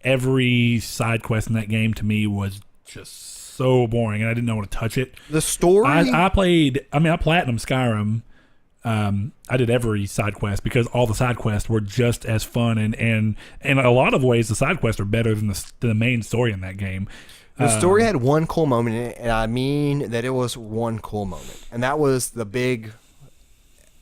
Every side quest in that game to me was just so boring, and I didn't know want to touch it. The story. I platinum Skyrim. I did every side quest because all the side quests were just as fun, and in a lot of ways, the side quests are better than the main story in that game. The story had one cool moment in it, and I mean that it was one cool moment, and that was the big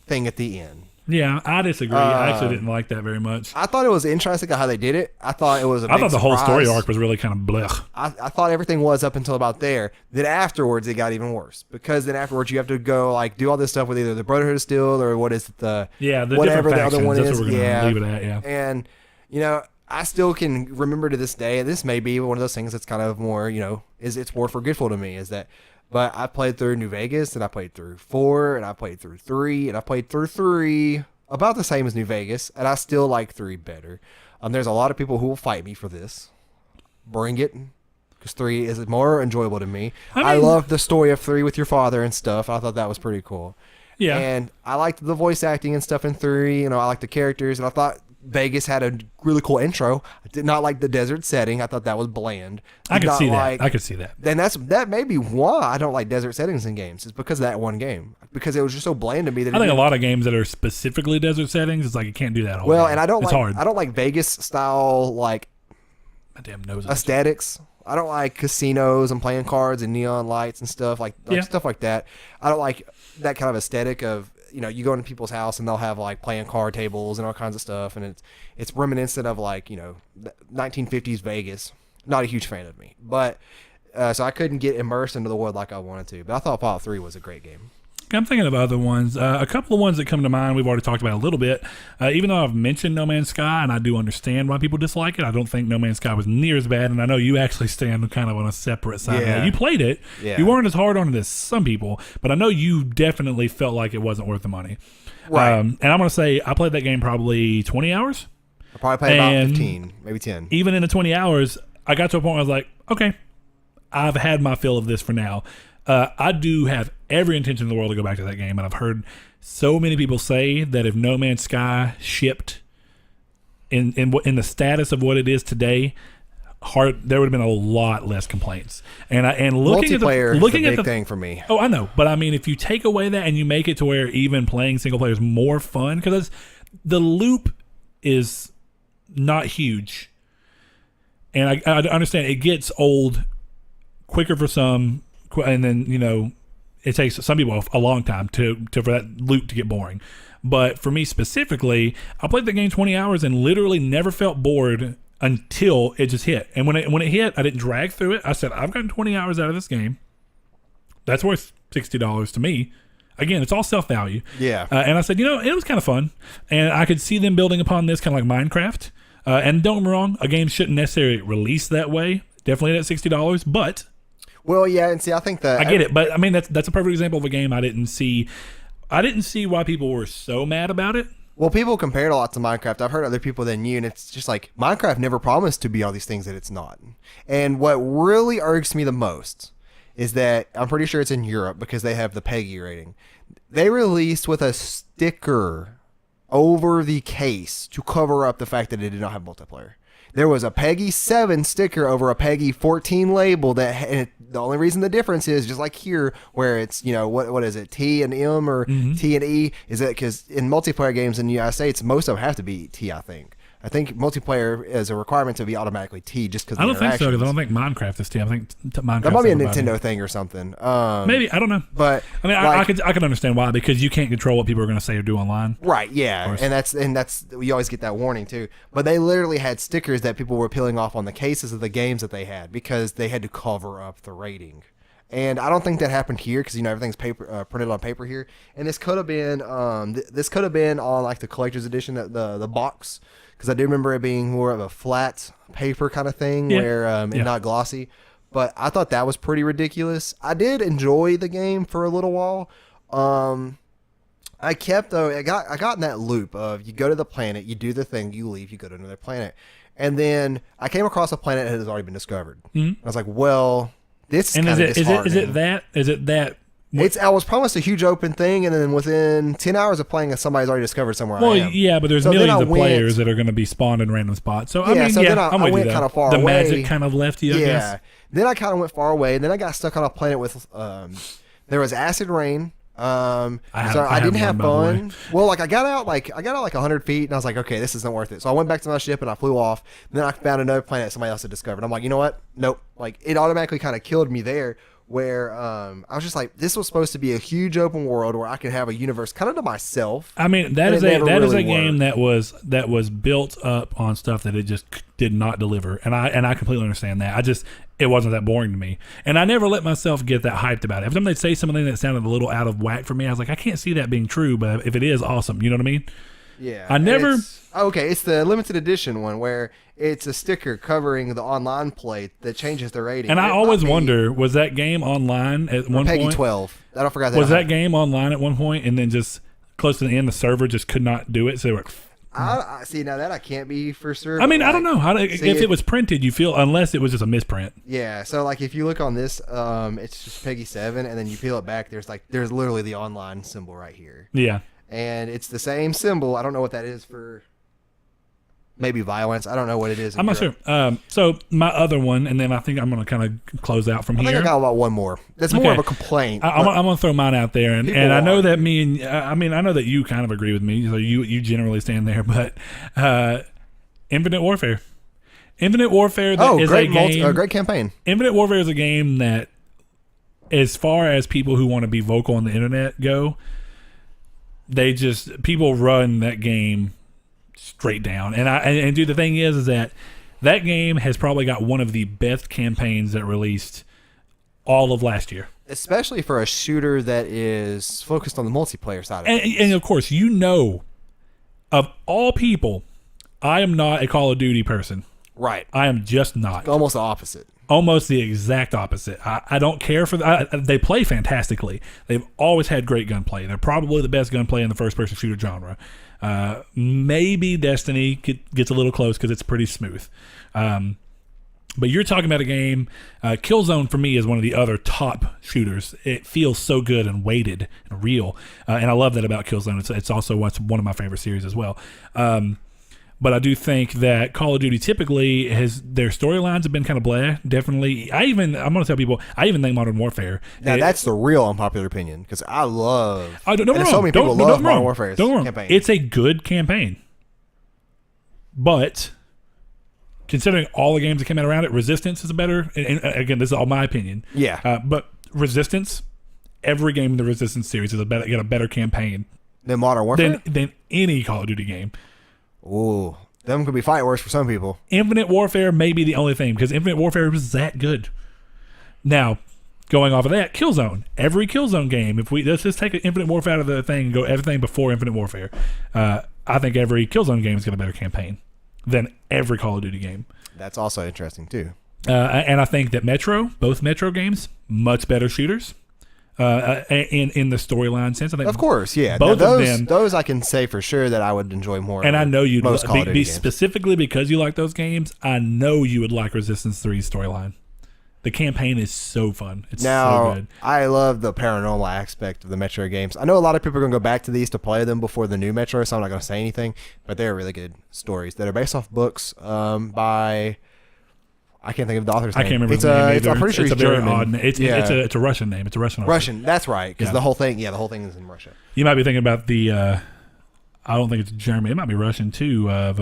thing at the end. Yeah, I disagree. I actually didn't like that very much. I thought it was interesting how they did it. I thought it was a big I thought the whole surprise. story arc was really kind of blech. I thought everything was up until about there. Then afterwards, it got even worse because then afterwards you have to go like do all this stuff with either the Brotherhood of Steel or what is it, the whatever the other one That's is. What we're gonna leave it at. Yeah, and I still can remember to this day. This may be one of those things that's kind of more it's more forgetful to me. Is that. But I played through New Vegas and I played through 4 and I played through 3 and I played through 3. About the same as New Vegas, and I still like 3 better. There's a lot of people who will fight me for this. Bring it, because 3 is more enjoyable to me. I love the story of 3 with your father and stuff. I thought that was pretty cool. Yeah. And I liked the voice acting and stuff in 3. I liked the characters, and I thought Vegas had a really cool intro. I did not like the desert setting. I thought that was bland. I could see that. Then that may be why I don't like desert settings in games. It's because of that one game. Because it was just so bland to me that I think a lot of games that are specifically desert settings, it's like you can't do that whole game. And I don't hard. I don't like Vegas style like my damn nose aesthetics. I don't like casinos and playing cards and neon lights and stuff like stuff like that. I don't like that kind of aesthetic of you go into people's house and they'll have like playing card tables and all kinds of stuff, and it's reminiscent of like 1950s Vegas. Not a huge fan of me, but so I couldn't get immersed into the world like I wanted to. But I thought Fallout 3 was a great game. I'm thinking of other ones. A couple of ones that come to mind we've already talked about a little bit. Even though I've mentioned No Man's Sky, and I do understand why people dislike it, I don't think No Man's Sky was near as bad, and I know you actually stand kind of on a separate side. Yeah. You played it. Yeah. You weren't as hard on it as some people, but I know you definitely felt like it wasn't worth the money. Right. And I'm going to say I played that game probably 20 hours. I probably played about 15, maybe 10. Even in the 20 hours, I got to a point where I was like, okay, I've had my fill of this for now. I do have every intention in the world to go back to that game, and I've heard so many people say that if No Man's Sky shipped in the status of what it is today, there would have been a lot less complaints. And looking multiplayer at the is a big thing for me. Oh, I know, but I mean, if you take away that and you make it to where even playing single player is more fun, because the loop is not huge, and I understand it gets old quicker for some. And then it takes some people a long time to for that loop to get boring. But for me specifically, I played the game 20 hours and literally never felt bored until it just hit. And when it hit, I didn't drag through it. I said, I've gotten 20 hours out of this game. That's worth $60 to me. Again, it's all self-value. Yeah. And I said, it was kind of fun. And I could see them building upon this kind of like Minecraft. And don't get me wrong, a game shouldn't necessarily release that way. Definitely at $60, but... Well, yeah, and see, I think that... I get it, but I mean, that's a perfect example of a game I didn't see why people were so mad about it. Well, people compare it a lot to Minecraft. I've heard other people than you, and it's just like, Minecraft never promised to be all these things that it's not. And what really irks me the most is that I'm pretty sure it's in Europe because they have the PEGI rating. They released with a sticker over the case to cover up the fact that it did not have multiplayer. There was a PEGI 7 sticker over a PEGI 14 label the only reason the difference is just like here where it's, what is it, T and M or T and E, is that because in multiplayer games in the United States, most of them have to be T, I think. I think multiplayer is a requirement to be automatically T just because I don't think so because I don't think Minecraft is T. I think Minecraft. That might be a Nintendo thing or something. Maybe, I don't know. But I mean, I could understand why, because you can't control what people are going to say or do online. Right? Yeah, and that's you always get that warning too. But they literally had stickers that people were peeling off on the cases of the games that they had because they had to cover up the rating. And I don't think that happened here because everything's paper printed on paper here. And this could have been this could have been on like the collector's edition, the box. Because I do remember it being more of a flat paper kind of thing and not glossy. But I thought that was pretty ridiculous. I did enjoy the game for a little while. I got in that loop of you go to the planet, you do the thing, you leave, you go to another planet. And then I came across a planet that has already been discovered. Mm-hmm. I was like, well, this is kind of disheartening. Is it that? I was promised a huge open thing, and then within 10 hours of playing, somebody's already discovered somewhere I am. Yeah, but there's millions of players that are going to be spawned in random spots. So, then I went kind of far away. The magic kind of left you, I guess. Then I kind of went far away, and then I got stuck on a planet with, there was acid rain. I didn't have fun. Well, I got out like 100 feet, and I was like, okay, this isn't worth it. So I went back to my ship, and I flew off. And then I found another planet somebody else had discovered. I'm like, you know what? Nope. Like, it automatically kind of killed me there. Where I was just like, this was supposed to be a huge open world where I could have a universe kind of to myself. I mean, that is a game that was built up on stuff that it just did not deliver, and I completely understand that. It wasn't that boring to me, and I never let myself get that hyped about it. Every time they'd say something that sounded a little out of whack for me, I was like, I can't see that being true, but if it is, awesome. You know what I mean? Yeah. It's the limited edition one where it's a sticker covering the online plate that changes the rating. And I always wonder, was that game online at one point? PEGI 12. I don't forget that. Was that game online at one point, and then just close to the end, the server just could not do it? So they were. I see now that I can't be for sure. I mean, I don't know if it was printed. You feel unless it was just a misprint. Yeah. So like if you look on this, it's just PEGI 7, and then you peel it back. There's literally the online symbol right here. Yeah. And it's the same symbol. I don't know what that is for. Maybe violence. I don't know what it is. I'm not sure. So my other one, and then I think I'm going to kind of close out from here. I think I got about one more. That's more of a complaint. I'm going to throw mine out there, and I know that I know that you kind of agree with me. So you generally stand there, but Infinite Warfare. Infinite Warfare is a game. Great campaign. Infinite Warfare is a game that, as far as people who want to be vocal on the internet go, people run that game straight down. And dude, the thing is that game has probably got one of the best campaigns that released all of last year. Especially for a shooter that is focused on the multiplayer side of things. And of course, of all people, I am not a Call of Duty person. Right. I am just not. Almost the opposite. Almost the exact opposite. I don't care for they play fantastically. They've always had great gunplay. They're probably the best gunplay in the first-person shooter genre. Maybe Destiny gets a little close because it's pretty smooth. But you're talking about a game. Killzone for me is one of the other top shooters. It feels so good and weighted and real, and I love that about Killzone. It's also one of my favorite series as well. But I do think that Call of Duty typically their storylines have been kind of blah. Definitely. I'm going to tell people, I even think Modern Warfare. Now that's the real unpopular opinion because I love. So many people love Modern Warfare's campaign. It's a good campaign, but considering all the games that came out around it, Resistance is a better. And again, this is all my opinion. Yeah. But Resistance, every game in the Resistance series has got a better campaign than Modern Warfare than any Call of Duty game. Ooh, them could be fight worse for some people. Infinite Warfare may be the only thing because Infinite Warfare was that good. Now, going off of that, Killzone. Every Killzone game, if we let's just take Infinite Warfare out of the thing and go everything before Infinite Warfare, I think every Killzone game has got a better campaign than every Call of Duty game. That's also interesting too. And I think that both Metro games, much better shooters. In the storyline sense, I think. Of course, yeah. Both now, of them. Those I can say for sure that I would enjoy more. And I know you'd be specifically because you like those games. I know you would like Resistance 3's storyline. The campaign is so fun. It's so good. I love the paranormal aspect of the Metro games. I know a lot of people are going to go back to these to play them before the new Metro, so I'm not going to say anything. But they're really good stories that are based off books by. I can't think of the author's name. I can't remember the name either. I'm pretty sure it's he's a very German. odd. It's a Russian name. It's a Russian author. Russian. That's right. Because the whole thing is in Russia. You might be thinking about the. I don't think it's German. It might be Russian too. Of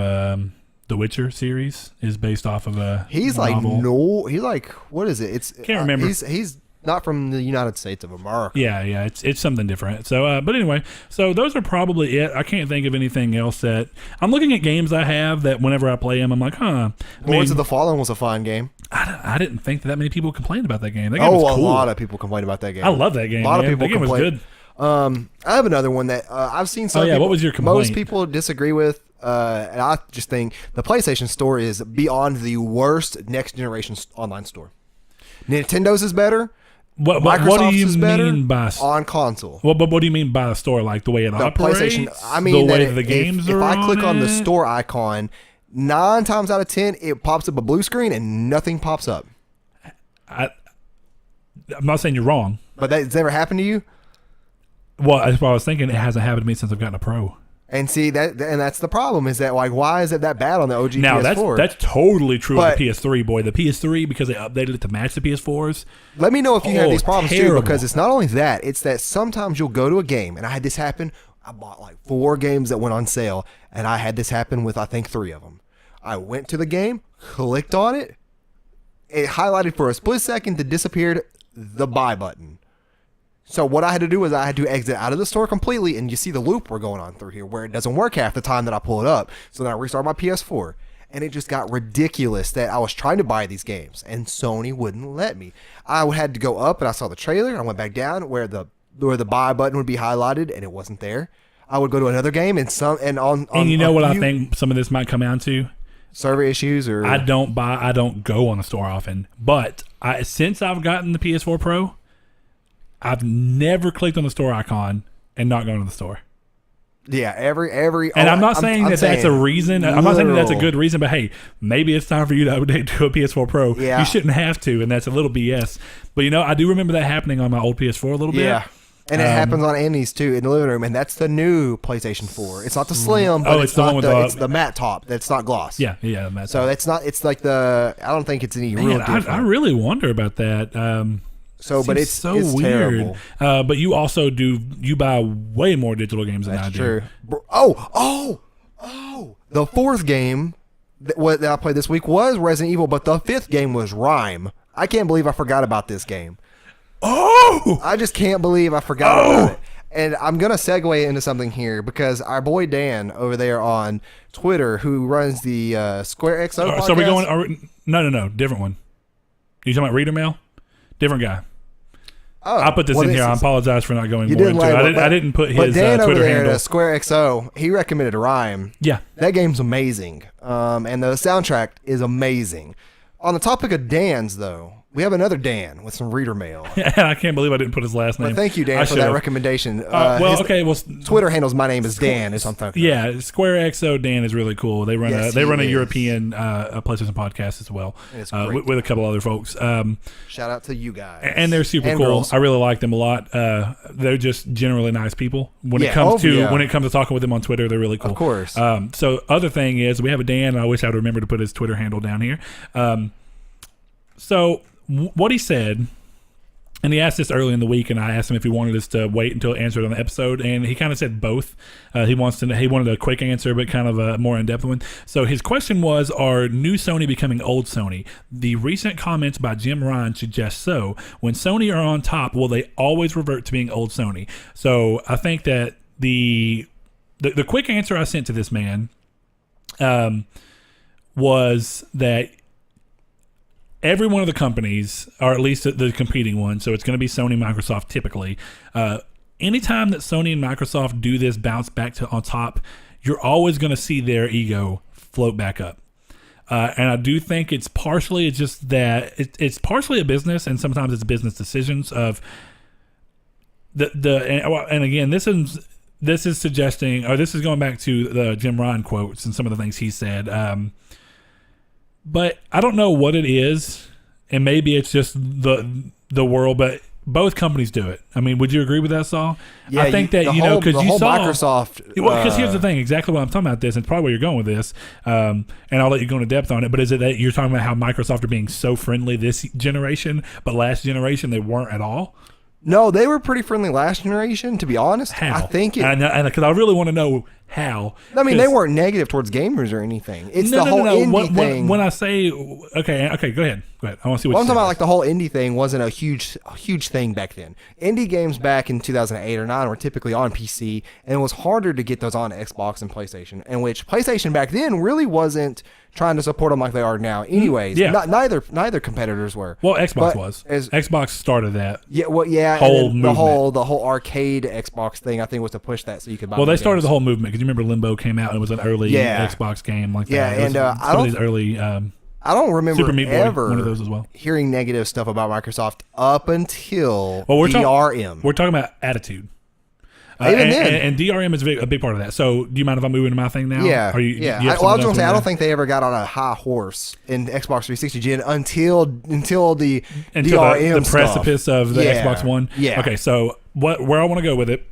the Witcher series is based off of a. He's novel. He's like what is it? It's can't remember. He's not from the United States of America. Yeah. It's something different. So, but anyway, so those are probably it. I can't think of anything else that I'm looking at games I have that whenever I play them, I'm like, huh. Lords of the Fallen was a fun game. I didn't think that many people complained about that game. That game was cool. A lot of people complained about that game. I love that game. A lot of people that game complained. was good. I have another one that I've seen. Some people, what was your complaint? Most people disagree with, and I just think the PlayStation Store is beyond the worst next generation online store. Nintendo's is better. What do you mean by on console? What do you mean by the store? Like the way it operates? PlayStation. I mean the way that the games if are I click on the it? store icon, 9 times out of 10 it pops up a blue screen and nothing pops up. I'm not saying you're wrong, but that's never happened to you. Well, that's what I was thinking. It hasn't happened to me since I've gotten a Pro. And see that's the problem is that like why is it that bad on the OG now, PS4? That's totally true of the PS3, boy. The PS3 because they updated it to match the PS4s. Let me know if you have these problems terrible. too, because it's not only that, it's that sometimes you'll go to a game, and I had this happen. I bought like 4 games that went on sale, and I had this happen with I think 3 of them. I went to the game, clicked on it, it highlighted for a split second, it disappeared the buy button. So what I had to do was I had to exit out of the store completely, and you see the loop we're going on through here where it doesn't work half the time that I pull it up. So then I restart my PS4, and it just got ridiculous that I was trying to buy these games, and Sony wouldn't let me. I had to go up, and I saw the trailer, and I went back down where the buy button would be highlighted, and it wasn't there. I would go to another game, and you know what I think some of this might come down to? Server issues, or I don't go on the store often, but since I've gotten the PS4 Pro, I've never clicked on the store icon and not gone to the store. Yeah, every. And I'm not saying that's a reason. I'm not saying that's a good reason, but hey, maybe it's time for you to update to a PS4 Pro. Yeah. You shouldn't have to, and that's a little BS. But I do remember that happening on my old PS4 a little bit. Yeah. And it happens on Andy's too in the living room, and that's the new PlayStation 4. It's not the Slim, but it's the matte top. That's not gloss. Yeah, the matte top. So that's not. It's like I don't think it's any real different. I really wonder about that. But it's so weird. Terrible. But you also you buy way more digital games than I do. True. Oh! The 4th game that I played this week was Resident Evil, but the 5th game was Rime. I can't believe I forgot about this game. Oh! I just can't believe I forgot about it. And I'm going to segue into something here because our boy Dan over there on Twitter, who runs the Square XO podcast. So we're going... No. Different one. You talking about Reader Mail? Different guy. Oh, I put this in here. I apologize for not going more into it. I didn't put his But Dan Twitter over there handle. at Square XO, he recommended Rime. Yeah. That game's amazing. And the soundtrack is amazing. On the topic of Dan's, though, we have another Dan with some reader mail. I can't believe I didn't put his last name. But thank you, Dan, for that recommendation. Twitter handles my name is Dan. Is something. Yeah, Square XO Dan is really cool. They run a European PlayStation podcast as well, with a couple other folks. Shout out to you guys. And they're super cool. Girls. I really like them a lot. They're just generally nice people. When it comes to talking with them on Twitter, they're really cool. Of course. So other thing is we have a Dan. And I wish I'd remember to put his Twitter handle down here. So what he said, and he asked this early in the week, and I asked him if he wanted us to wait until answered on the episode, and he kind of said both. He wanted a quick answer, but kind of a more in-depth one. So his question was, are new Sony becoming old Sony? The recent comments by Jim Ryan suggest so. When Sony are on top, will they always revert to being old Sony? So I think that the quick answer I sent to this man was that every one of the companies, or at least the competing ones, so it's going to be Sony, Microsoft typically. Anytime that Sony and Microsoft do this bounce back to on top, you're always going to see their ego float back up. And I do think it's partially just that it's partially a business, and sometimes it's business decisions of and again, this is suggesting, or this is going back to the Jim Ryan quotes and some of the things he said. But I don't know what it is, and maybe it's just the world, but both companies do it. I mean, would you agree with that, Saul? Yeah, I think that, because you saw Microsoft. Because here's the thing, exactly what I'm talking about this, and probably where you're going with this, and I'll let you go into depth on it, but is it that you're talking about how Microsoft are being so friendly this generation, but last generation they weren't at all? No, they were pretty friendly last generation, to be honest. How? I think it. And because I really want to know how. I mean, they weren't negative towards gamers or anything. It's the whole indie thing. When I say, okay, go ahead. I want to see what I'm you talking about, like the whole indie thing wasn't a huge thing back then. Indie games back in 2008 or 9 were typically on PC, and it was harder to get those on Xbox and PlayStation, and which PlayStation back then really wasn't trying to support them like they are now. Anyways, yeah. Neither competitors were. Well, Xbox was. Xbox started that. Yeah, well, yeah. Whole and movement. the whole arcade Xbox thing, I think, was to push that so you could buy. Well, they started games. the whole movement because you remember Limbo came out and it was an early Xbox game like that. Yeah, and some of these early. I don't remember Super Meat Boy, ever one of those as well. hearing negative stuff about Microsoft up until Well, DRM. We're talking about attitude. Even then. And DRM is a big part of that. So, do you mind if I move into my thing now? Yeah. Are you, yeah. do you have I was something going to else say, I on don't think they ever got on a high horse in Xbox 360 gen until the DRM the precipice of the Yeah. Xbox One. Yeah. Okay, so where I want to go with it,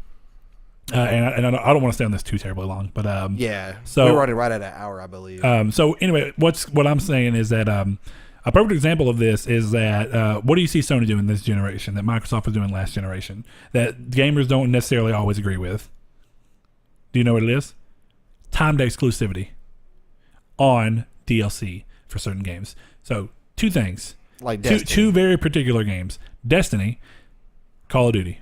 and I don't want to stay on this too terribly long, but yeah. So we're running right at an hour, I believe. So anyway, what I'm saying is that a perfect example of this is that what do you see Sony doing this generation that Microsoft was doing last generation that gamers don't necessarily always agree with? Do you know what it is? Timed exclusivity on DLC for certain games. So two things, like two very particular games: Destiny, Call of Duty.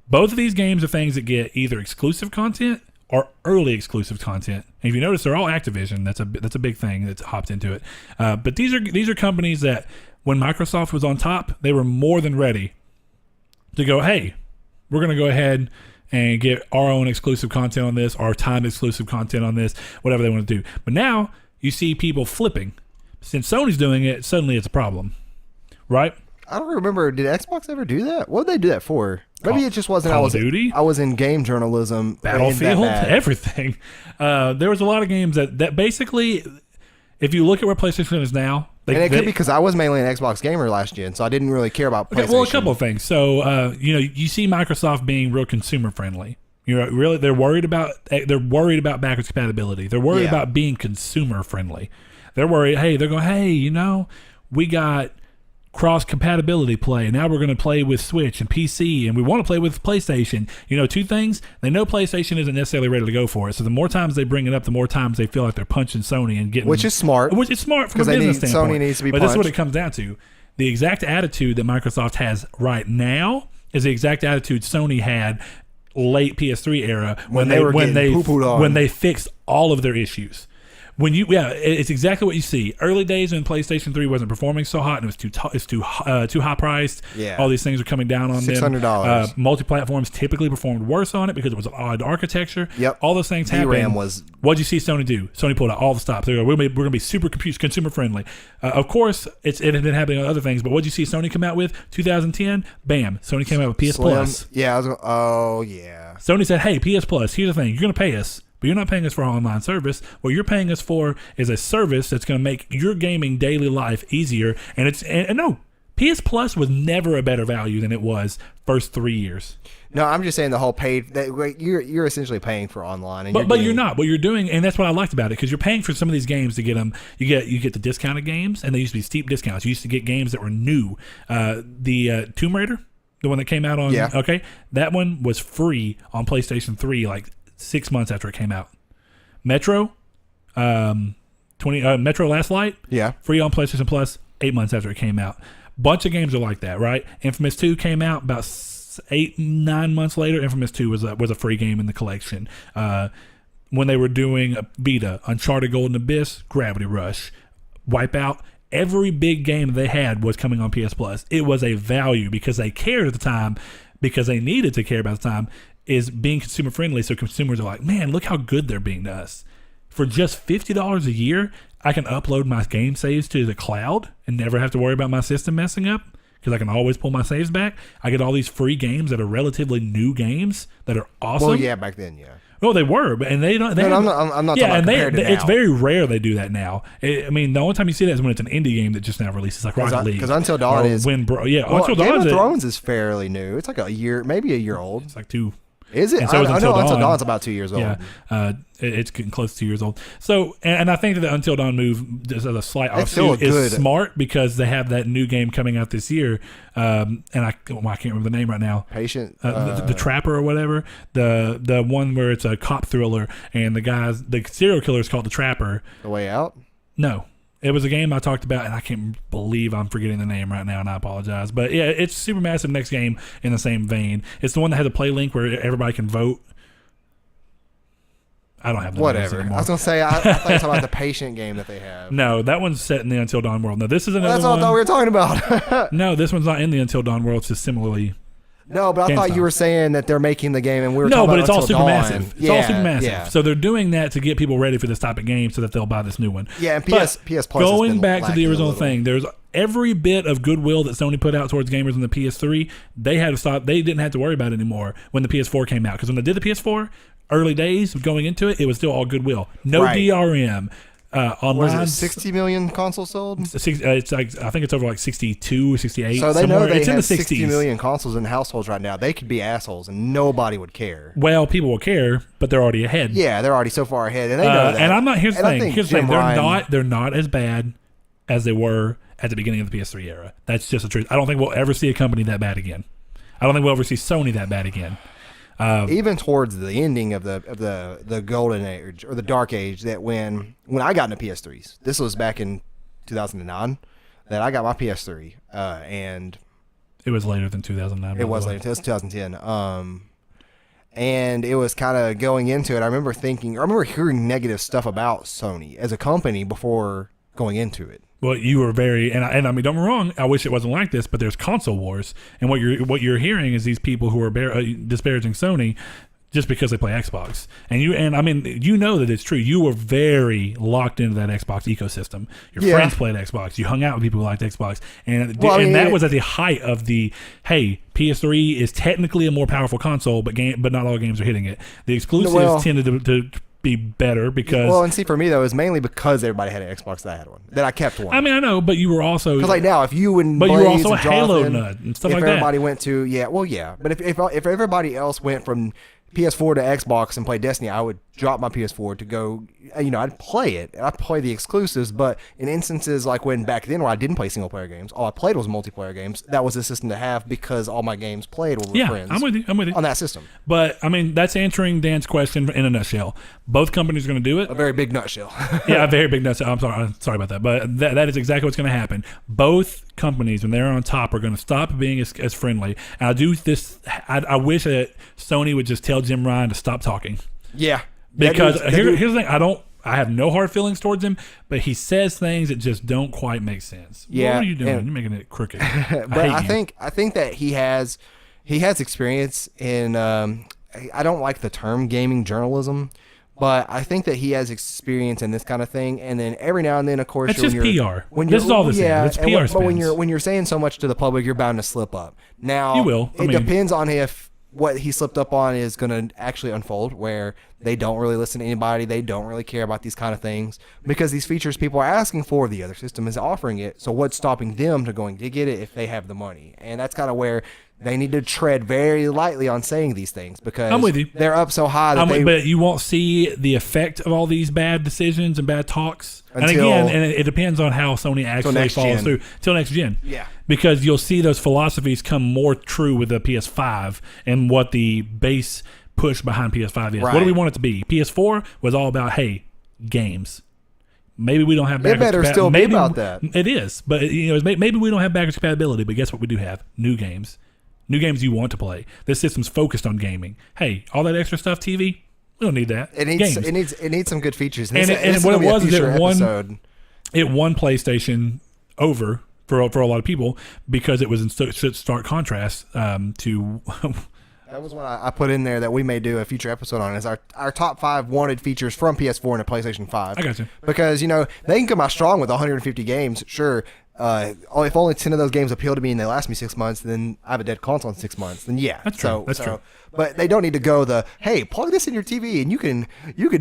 Both of these games are things that get either exclusive content or early exclusive content. And if you notice, they're all Activision. That's a big thing that's hopped into it. But these are companies that when Microsoft was on top, they were more than ready to go, hey, we're going to go ahead and get our own exclusive content on this, our timed exclusive content on this, whatever they want to do. But now you see people flipping. Since Sony's doing it, suddenly it's a problem, right? I don't remember. Did Xbox ever do that? What did they do that for? Maybe it just wasn't. Call of Duty? I was in game journalism. Battlefield, everything. There was a lot of games that basically, if you look at where PlayStation is now, and it could be because I was mainly an Xbox gamer last gen, so I didn't really care about PlayStation. Okay, well, a couple of things. So, you see Microsoft being real consumer friendly. They're worried about backwards compatibility. They're worried about being consumer friendly. They're worried. They're going, we got cross compatibility play. Now we're going to play with Switch and PC, and we want to play with PlayStation. Two things. They know PlayStation isn't necessarily ready to go for it. So the more times they bring it up, the more times they feel like they're punching Sony and getting, which is smart. Which is smart from a business standpoint. Sony needs to be but punched. this is what it comes down to. The exact attitude that Microsoft has right now is the exact attitude Sony had late PS3 era when they fixed all of their issues. It's exactly what you see. Early days when PlayStation 3 wasn't performing so hot and it was too high priced. Yeah. All these things are coming down on them. $600. Multi-platforms typically performed worse on it because it was odd architecture. Yep. All those things happened. DRAM was. What'd you see Sony do? Sony pulled out all the stops. They go, we're going to be super consumer friendly. Of course, it had been happening on other things, but what'd you see Sony come out with? 2010, bam, Sony came out with PS Plus. Yeah. Yeah. Sony said, hey, PS Plus, here's the thing. You're going to pay us. But you're not paying us for our online service. What you're paying us for is a service that's going to make your gaming daily life easier. And no, PS Plus was never a better value than it was first 3 years. No, I'm just saying the whole paid. You're essentially paying for online, but you're not. What you're doing, and that's what I liked about it, because you're paying for some of these games to get them. You get the discounted games, and they used to be steep discounts. You used to get games that were new. The Tomb Raider, the one that came out on. Yeah. Okay, that one was free on PlayStation 3 like 6 months after it came out. Metro, Metro Last Light, free on PlayStation Plus 8 months after it came out. Bunch of games are like that, right? Infamous 2 came out about 8-9 months later. Infamous 2 was a free game in the collection. When they were doing a beta, Uncharted Golden Abyss, Gravity Rush, Wipeout, every big game they had was coming on PS Plus. It was a value because they cared at the time, because they needed to care about the time, is being consumer friendly. So consumers are like, man, look how good they're being to us. For just $50 a year, I can upload my game saves to the cloud and never have to worry about my system messing up because I can always pull my saves back. I get all these free games that are relatively new games that are awesome. Well, yeah, back then, yeah. Well, they were, but and they don't. They no, I'm not talking about compared to now. It's very rare they do that now. I mean, the only time you see that is when it's an indie game that just now releases, like Rocket League. Because Until Dawn is Until Game Dawn of Thrones is fairly new. It's like a year, maybe a year old. It's like 2. Is it? So I know Until Dawn's about 2 years old. Yeah, it's getting close to 2 years old. So, and I think that the Until Dawn move, as a slight offshoot, is smart because they have that new game coming out this year. And I can't remember the name right now. Patient, the Trapper or whatever. The one where it's a cop thriller and the serial killer is called the Trapper. The Way Out? No. It was a game I talked about, and I can't believe I'm forgetting the name right now, and I apologize. But yeah, it's Supermassive next game in the same vein. It's the one that has a play link where everybody can vote. I don't have the whatever. Anymore. I was gonna say I thought you were talking about the Patient game that they have. No, that one's set in the Until Dawn world. No, this is another That's what one. I thought we were talking about. No, this one's not in the Until Dawn world. It's just similarly. No, but I thought you were saying that they're making the game, and we were no, talking but about it's all Until Supermassive. Dawn. It's all Supermassive. Yeah. So they're doing that to get people ready for this type of game, so that they'll buy this new one. Yeah, and PS Plus. Going back to the original thing, there's every bit of goodwill that Sony put out towards gamers in the PS3. They had to stop. They didn't have to worry about it anymore when the PS4 came out, because when they did the PS4, early days going into it, it was still all goodwill. No DRM. Online, was it 60 million consoles sold? It's like, I think it's over like 62, 68. So they know they it's have in the 60 million consoles in households right now. They could be assholes and nobody would care. Well, people will care, but they're already ahead. Yeah, they're already so far ahead, and they know that. And I'm not. Here's the thing. Ryan, they're not as bad as they were at the beginning of the PS3 era. That's just the truth. I don't think we'll ever see a company that bad again. I don't think we'll ever see Sony that bad again. Even towards the ending of the golden age or the dark age, that when I got into PS3s, this was back in 2009 that I got my PS3, and it was later than 2009. It was later. It was 2010. And it was kind of going into it. I remember hearing negative stuff about Sony as a company before going into it. Well, you were very, and I mean, don't get me wrong. I wish it wasn't like this, but there's console wars, and what you're hearing is these people who are disparaging Sony just because they play Xbox, and I mean, you know that it's true. You were very locked into that Xbox ecosystem. Your friends played Xbox. You hung out with people who liked Xbox, and that was at the height of the PS3 is technically a more powerful console, but not all games are hitting it. The exclusives tended to be better because and see, for me though, it was mainly because everybody had an Xbox that I had one, that I kept one. I mean, I know, but you were also because like now, if you and but Blaze you were also a Jonathan, Halo nut and stuff like that. If everybody went to but if everybody else went from PS4 to Xbox and played Destiny, I would drop my PS4 to go. I'd play it. I'd play the exclusives, but in instances like when back then where I didn't play single player games, all I played was multiplayer games. That was the system to have because all my games played were with friends. I'm with you on that system. But I mean, that's answering Dan's question in a nutshell. Both companies are going to do it. A very big nutshell. Yeah, a very big nutshell. I'm sorry about that, but that is exactly what's going to happen. Both companies, when they're on top, are going to stop being as friendly. And I do this. I wish that Sony would just tell Jim Ryan to stop talking. Yeah. Because here's the thing, I have no hard feelings towards him, but he says things that just don't quite make sense. Yeah, what are you doing? You're making it crooked. But I think that he has experience in. I don't like the term gaming journalism, but I think that he has experience in this kind of thing. And then every now and then, of course, it's just PR. This is all this is. It's PR spins. But when you're saying so much to the public, you're bound to slip up. Now you will. It depends on if what he slipped up on is going to actually unfold, where they don't really listen to anybody. They don't really care about these kind of things because these features people are asking for, the other system is offering it. So what's stopping them to going to get it if they have the money? And that's kind of where they need to tread very lightly on saying these things because I'm with you. They're up so high that but you won't see the effect of all these bad decisions and bad talks. And it depends on how Sony actually follows through till next gen. Yeah. Because you'll see those philosophies come more true with the PS5 and what the base push behind PS5 is. Right. What do we want it to be? PS4 was all about, games. Maybe we don't have backwards compatibility. It better still be about that. It is. But maybe we don't have backwards compatibility, but guess what we do have? New games. New games you want to play. This system's focused on gaming. Hey, all that extra stuff, TV, we don't need that. It needs some good features. And what it was is it won PlayStation over for a lot of people because it was in such stark contrast to. That was what I put in there that we may do a future episode on is our top 5 wanted features from PS4 and a PlayStation 5. I got you. Because, they can come out strong with 150 games, sure. If only 10 of those games appeal to me and they last me 6 months, then I have a dead console in 6 months. Then yeah. That's true. That's true. But they don't need to go hey, plug this in your TV and you can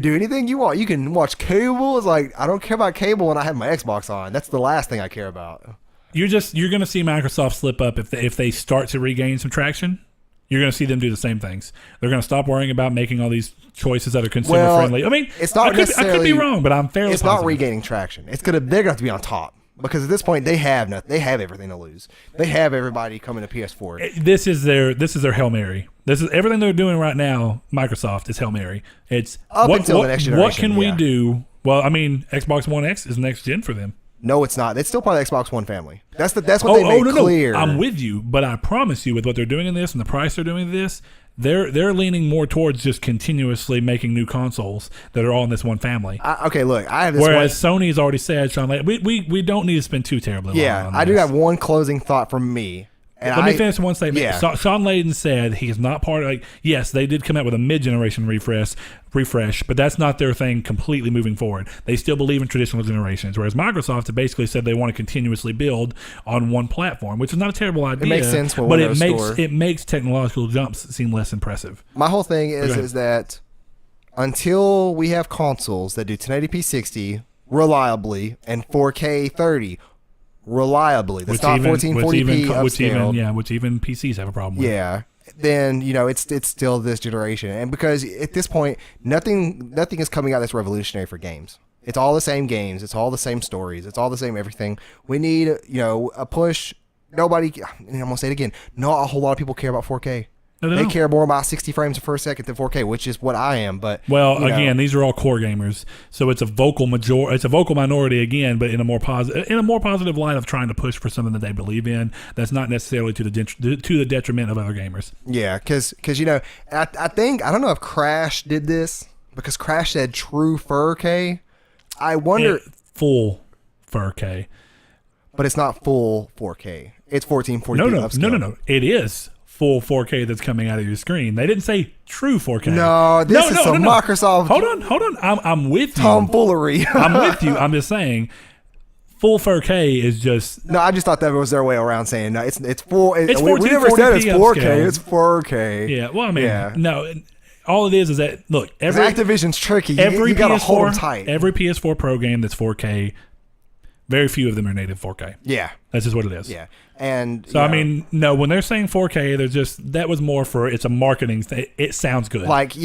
do anything you want. You can watch cable. It's like, I don't care about cable when I have my Xbox on. That's the last thing I care about. You're going to see Microsoft slip up if they start to regain some traction. You're going to see them do the same things. They're going to stop worrying about making all these choices that are consumer friendly. I mean, it's not I could be wrong, but I'm fairly positive. It's not regaining traction. They're going to have to be on top because at this point they have nothing. They have everything to lose. They have everybody coming to PS4. This is their Hail Mary. This is everything they're doing right now. Microsoft is Hail Mary. It's until the next generation. What can we do? Well, I mean, Xbox One X is next gen for them. No, it's not. It's still part of the Xbox One family. That's what they made clear. No. I'm with you, but I promise you, with what they're doing in this and the price they're doing this, they're leaning more towards just continuously making new consoles that are all in this one family. Okay, look, I have this. Whereas Sony's already said, Sean, we don't need to spend too terribly long on this. I do have one closing thought from me. Let me finish one statement. Yeah. Sean Layden said he is not part of, yes, they did come out with a mid-generation refresh, but that's not their thing completely moving forward. They still believe in traditional generations, whereas Microsoft have basically said they want to continuously build on one platform, which is not a terrible idea. It makes sense for but it makes technological jumps seem less impressive. My whole thing is that until we have consoles that do 1080p 60 reliably and 4K 30 reliably, that's not 1440p upscaled, which even PCs have a problem with. Yeah, then it's still this generation, and because at this point nothing is coming out that's revolutionary for games. It's all the same games, it's all the same stories, it's all the same everything. We need a push. Nobody, and I'm gonna say it again, not a whole lot of people care about 4K. No, they care more about 60 frames per second than 4K, which is what I am. But again, these are all core gamers, so it's a vocal minority again, but in a more positive light of trying to push for something that they believe in. That's not necessarily to the detriment of other gamers. Yeah, because I think I don't know if Crash did this because Crash said true 4K. I wonder full 4K, but it's not full 4K. It's 1440p. No. It is full 4K that's coming out of your screen. They didn't say true 4K. No, this is some Microsoft. Hold on. I'm with you. Tomfoolery. I'm with you. I'm just saying, full 4K is just. No, I just thought that was their way around saying no. It's full. It's we never said it's 4K. Upscale. It's 4K. Yeah. Well, I mean, no. All it is that look. Activision's tricky. You gotta hold them tight. Every PS4 Pro game that's 4K. Very few of them are native 4K. Yeah. That's just what it is. Yeah. And so, I mean, no, when they're saying 4K, that was more for, it's a marketing thing. It sounds good. Not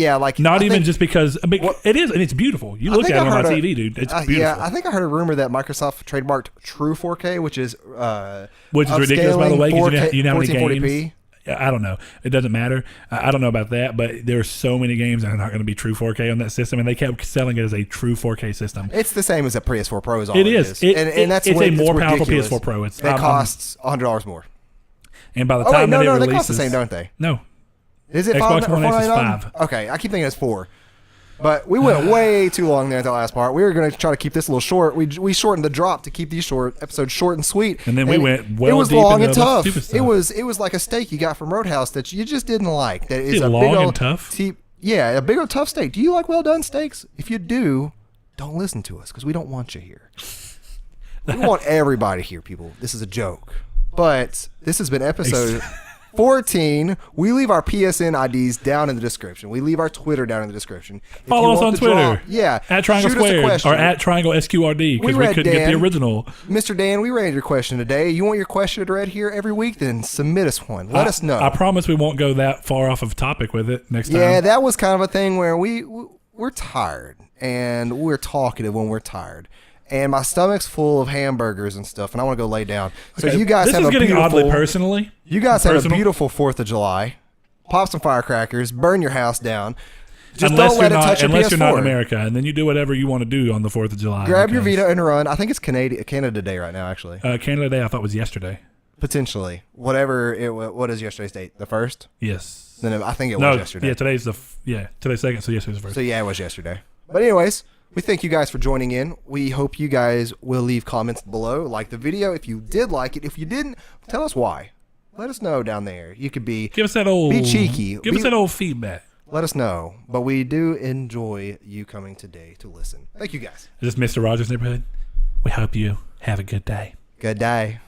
even just because, it is, and it's beautiful. You look at it on my TV, dude. It's beautiful. Yeah, I think I heard a rumor that Microsoft trademarked true 4K, which is ridiculous, by the way, because you know how many 1440p. games. I don't know. It doesn't matter. I don't know about that, but there are so many games that are not going to be true 4K on that system, and they kept selling it as a true 4K system. It's the same as a PS4 Pro. Is all it is. And that's it's a more powerful PS4 Pro. It costs $100 more. And by the time that it releases, they cost the same, don't they? No. Is it Xbox One X is $5? Okay, I keep thinking it's $4. But we went way too long there at the last part. We were going to try to keep this a little short. We shortened the drop to keep these episodes short and sweet. And then we went well. It was deep long into and tough. It was like a steak you got from Roadhouse that you just didn't like. That is a long big old and tough. Yeah, a big old tough steak. Do you like well done steaks? If you do, don't listen to us because we don't want you here. We want everybody here, people. This is a joke. But this has been episode 14. We leave our PSN IDs down in the description. We leave our Twitter down in the description. Follow us on Twitter. At Triangle Squared or at Triangle SQRD because we couldn't get the original. Mr. Dan, we read your question today. You want your question read here every week? Then submit us one. Let us know. I promise we won't go that far off of topic with it next time. Yeah, that was kind of a thing where we're tired and we're talkative when we're tired. And my stomach's full of hamburgers and stuff, and I want to go lay down. So you guys have a beautiful, oddly personally. You guys have a beautiful 4th of July. Pop some firecrackers, burn your house down. Just don't let it touch your PS4. Unless you're not in America, and then you do whatever you want to do on the 4th of July. Grab your Vita and run. I think it's Canada Day right now, actually. Canada Day, I thought was yesterday. Potentially, what is yesterday's date? The 1st? Yes. Then I think it was yesterday. Yeah, today's 2nd, so yesterday's the 1st. So yeah, it was yesterday. But anyways. We thank you guys for joining in. We hope you guys will leave comments below. Like the video if you did like it. If you didn't, tell us why. Let us know down there. You could be Give us that old be cheeky. Give us that old feedback. Let us know. But we do enjoy you coming today to listen. Thank you guys. Is this Mr. Rogers' neighborhood? We hope you have a good day. Good day.